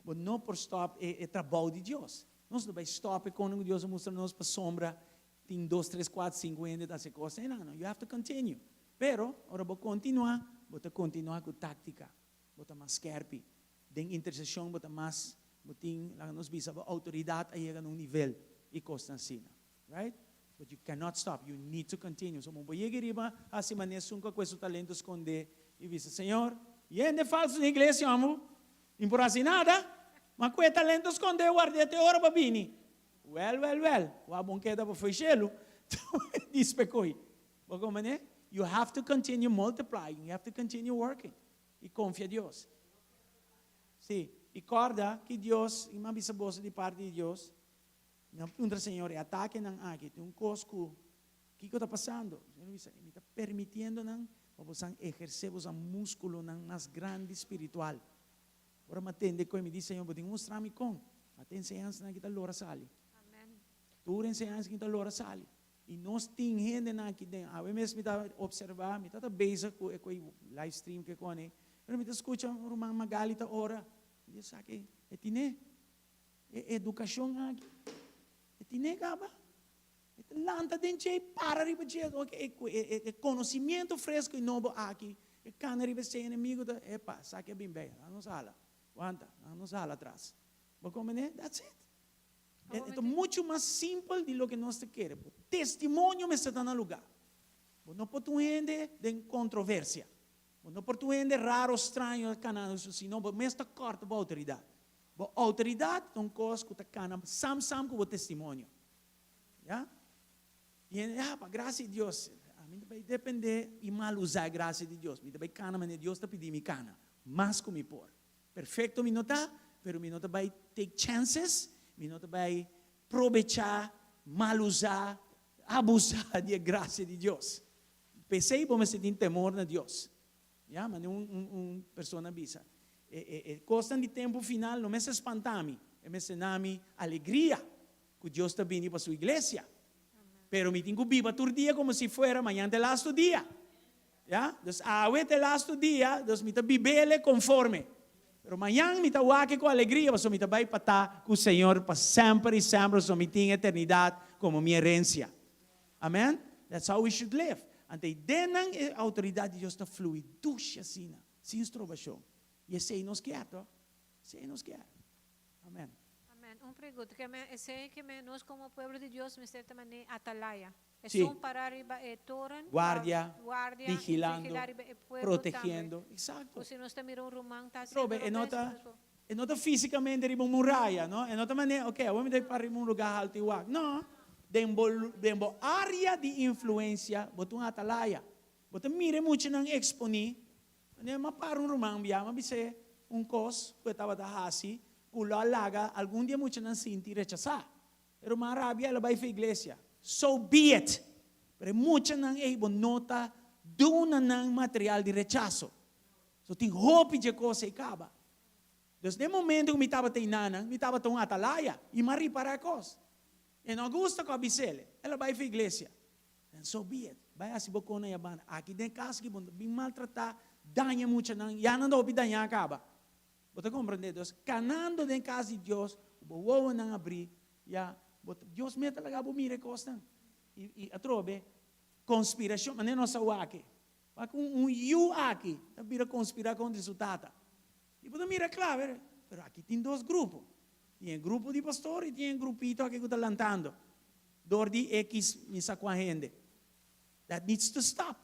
não pode stop é trabalho de Deus. Nós não vai stop quando Deus mostra nos para sombra. Tem 2, 3, 4, 5 anos dessa coisa. Não, you have to continue. Pero, ora vou continuar com tática. Bota mais scarpe. Den intercessão, bota mais, botin, lá nos bisa, autoridade aí num nível e constância. Right? But you cannot stop. You need to continue. So, mo boye giriba, assim maneira sunca com esse talento esconder e visa, Senhor, e é falso na igreja, amo, imporasi nada, mas com talento esconder, guardei até hora para vir. Well. Wa bom queda para foi gelo. Dispecoi. Como né? You have to continue multiplying. You have to continue working. E confia em Deus. Sim. E corda que Deus, e uma bisabosa de parte de Deus, não pergunta, Senhor, ataque não aqui. Tem cosco. O que está passando? Me está permitindo não, para você exercer o músculo mais grande espiritual. Agora me atende com me diz, Senhor, vou te mostrar-me como. Até ensinança na que está lora sali. Tu ensinança que está lora sali. E nós temos gente aqui dentro. A mesmo me está observar, me está beijar com o live stream que cone. Mas me está escutando uma magalita hora. Me diz aqui, é tine, é educação aqui, é tine caba. lanta dentro para riba e conhecimento fresco e novo aqui. E cana riba ser inimigo da epa, saque bem bem, não sala. Quanta, não sala atrás. Mas como é? That's it. É muito mais simples do que nós queremos. Testemunho me está no lugar. Não pode ter controvérsia. Não pode ter raro, estranho, canal, senão me está corta a autoridade. A autoridade é uma coisa que está sam com o testemunho. Já? E para graça de Deus, a mim vai depender e mal usar a graça de Deus. Me vai cana, mas Deus está pedindo me cana. Mas como me pôr. Perfeito me não está, mas me não vai take chances. Me não vai aproveitar, mal usar, abusar da graça de Deus. Pensei, vamos sentir temor na Deus. Já, mas uma pessoa avisa. Costa de tempo final, não me se espantami, me se nami alegria que Deus está vindo para sua igreja. Pero me tenho que viver todo dia como se fosse amanhã de last dia. Já, então hoje é last dia, então me está vivendo conforme. Pero amanhã me está aqui com alegria, mas me está vai para estar com o Senhor para sempre e sempre, so me tem eternidade como minha herência. Amen? That's how we should live. Ante denang a autoridade de Deus está fluiducha assim, sem estrovação. E esse aí nos quer, tá? Esse aí nos quer. Amém. Amén. Una pregunta, sé que nós como pueblo de Dios, me cierta manera, atalaya. Es Sí. un parar toren, Guardia, guardia, vigilando, vigilar el pueblo protegendo. también. Exacto. O si no está mirando un román, está Robe, e nota fisicamente riba muralha, no? E nota maneira, ok, vamos ir para um lugar alto e uau. Não, dentro área de influência, botar um atalaya. Botar mire muito não exponer. Mas para um romão, mas bisa cos, que estava da hasi, pula laga, algum dia muito não sentir rechazar. Pero marabia ela vai para a igreja. So be it. Pero muito não é nota duna não material de rechazo. So tem hope de coisa e acaba. Então, no momento que me estava treinando, me estava tão atalaya e me reparar a coisa. E não gosta com a bicele, ela vai para a igreja. And so be it. Vai assim, bocona e abana. Aqui dentro de casa, que bem maltratar, danha muito, já não dá para danhar, acaba. Você compreende? Deus, canando dentro de casa de Deus, o boa não abrir, já, Deus mete lá, o mire costa. E a trobe, conspiração, mas não só aqui. Mas you aqui, vira conspirar contra o tata. E você mira claro, mas aqui tem dois grupos. Tem um grupo de pastores e tem um grupito aqui que está lantando. Dordi X me sacou a gente. That needs to stop.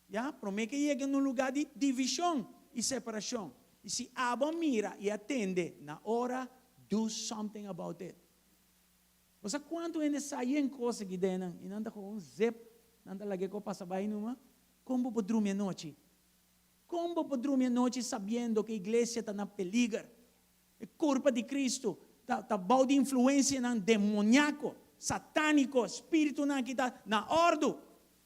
Yeah? Para mim que chega num lugar de divisão e separação. E se Abba mira e atende na hora, do something about it. Você quanto ainda sai em coisa que dena e não anda com zip, não anda lá que passa bem numa, como pode dormir à noite? Como pode dormir à noite sabendo que a igreja está na peligro? É corpo de Cristo, está bom de influência demoníaco, satânico, espírito que está na ordem.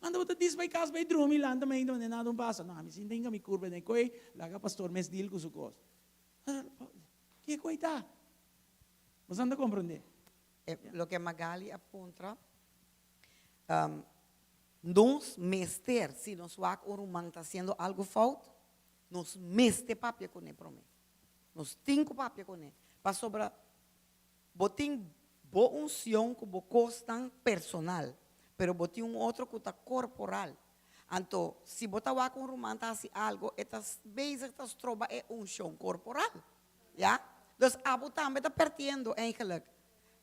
Anda você diz vai casa vai dormir lá também não nada passa. Não, me sinto que me curva de coi, lá que pastor me diz com sua coisa. Que coisa? Você anda compreender? Lo que Magali apunta, nos mester, se nos wak urumang está haciendo algo falta, nos meste papia com ele para mim. Nos cinco papia com ele. Para sobra, botin bo unção que bo costan personal, pero botin outro que está corporal. Então, se botar wak urumang está haciendo algo, estas vezes estas troba é unção corporal, já? Dus abo também está perdiendo eigenlijk.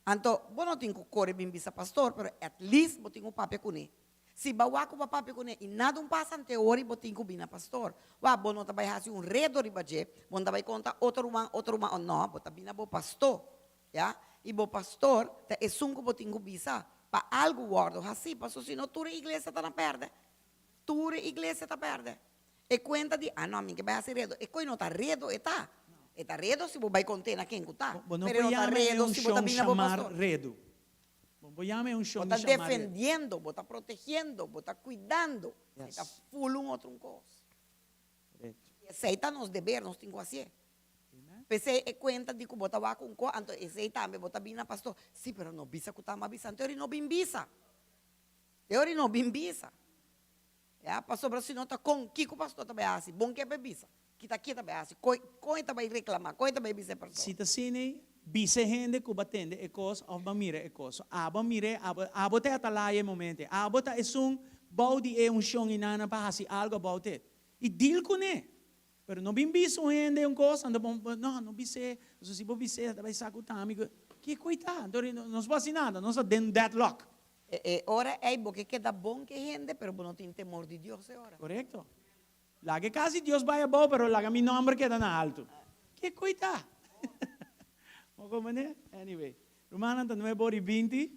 Então, eu não tenho que correr bem bisa pastor, pero at least eu tenho papel com ele. Se bawa ko papel com ele e nada passa ante ori, eu tenho que vir pastor. Wa, eu não trabalhar assim redo ribaje, eu não vai contar outro uma, não, eu também não pastor, já? E o pastor, é sunco eu tenho que bisa, para algo guardo assim, para se não tua igreja está na perde, tua igreja está perde. E conta de, não, a mim que vai assim redo, e coi não está redo, está. Está redo se vai conter na quem está. Não Pero não está redo se você vem na pastor. Redo. Você está defendendo, você está protegendo, você está cuidando. Você está full outro coisa. E aceita nos dever, nos tem que fazer. Pensei e conta de que você vai com coisa, então esse também você vem na pastor. Sim, pero não bisa que está mais bisa. Teoria não bem bisa. Teoria não bem bisa. Pastor, se não está com que o pastor também assim, bom que é bisa. Kita também assim, coi também reclamar, coi também bisa pastor. Se está assim, bise gente que batende e cos of mire e cos. Aba mire, abo te atalaya momente. Abo ta esun baudi e un shong inana pa hasi algo about it. E deal con e. Pero no bin biso gente un cosa, no bise, so si bo bise, da vai saco tami. Que coitado, não se passa nada, não se den deadlock. Ora é bom que queda bom que gente, pero não tem temor de Deus ora. Correcto. La que casi Dios vaya bom, pero la que mi nombre queda en alto. Que coitado. Anyway, Romana 9:20,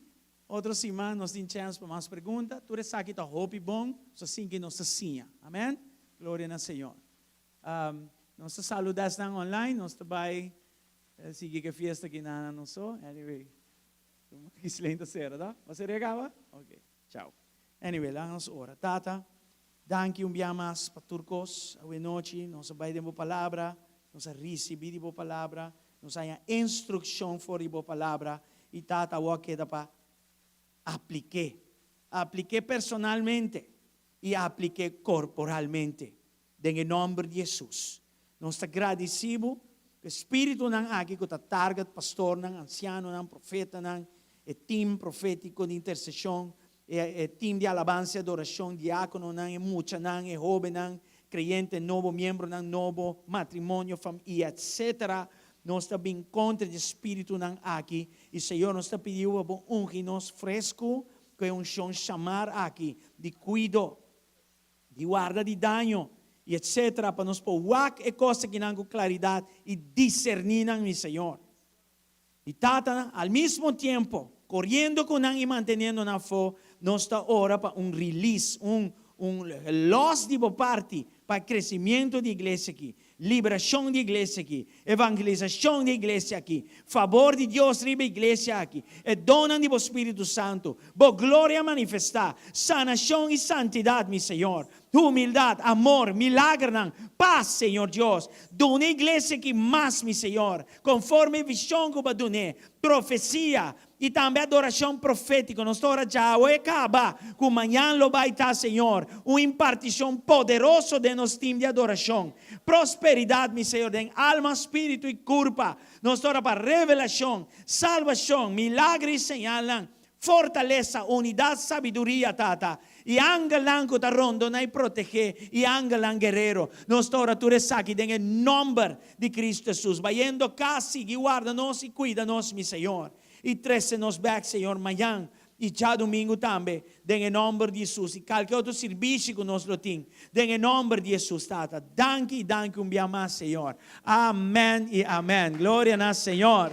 outra semana nós temos chance para mais perguntas. Tu eres aqui, tá hope bom, só assim que nós sacinha. Amém? Glória ao Senhor. Nós saludamos online, nós também sigue que fiesta que nada não sou. Anyway, que excelente será, tá? Você regava? Ok, tchau. Anyway, lá nós ora. Tata, danke dia mais para turcos, a noite, nós vai de boa palavra, nós receber de boa palavra. Nos haya instrução for a palavra e tata o que dá para apliquei personalmente e apliquei corporalmente em nome de Jesus. Nós estamos agradecidos que o Espírito não aqui que está target pastor não anciano não profeta não e team profético de intercessão e team de alabança adoração diácono não e mucha não e jovem não creyente novo membro não novo matrimônio família etc. Nós estamos em contra do Espírito não aqui. E o Senhor nos está pedindo para ungir-nos fresco, que é um chão chamar aqui, de cuido, de guarda de dano, e etc. Para nos pôr e coisa que não com claridade e discernir, meu Senhor. E tata, ao mesmo tempo, correndo com não e mantendo na fé, nós está ora para release, loss de parte para crescimento da igreja aqui. Liberação de igreja aqui, evangelização de igreja aqui, favor de Deus riba igreja aqui, e dona do Espírito Santo, boa glória manifestar, sanação e santidade, meu Senhor, humildade, amor, milagre, paz, Senhor Deus, dona igreja aqui mais, meu Senhor, conforme a visão que eu dou, profecia, e também adoração profética. Nós estamos já hoje acaba, que amanhã lo vai estar, Senhor, uma impartição poderosa de nosso time de adoração. Prosperidade, meu Senhor, em alma, espírito e corpo. Nós estamos para revelação, salvação, milagres, señalan, fortaleza, unidade, sabedoria, tata. E angelan que está rondo na proteger, e angelan guerreiro. Nós estamos aqui em nome de Cristo Jesus. Vayendo casi, guarda-nos e cuida-nos, meu Senhor. E trece-nos back, Senhor, amanhã e já domingo também, em nome de Jesus. E qualquer outro serviço que nós lo temos, em nome de Jesus, tata. Danke e danke dia mais, Senhor. Amém e amém. Glória ao Senhor.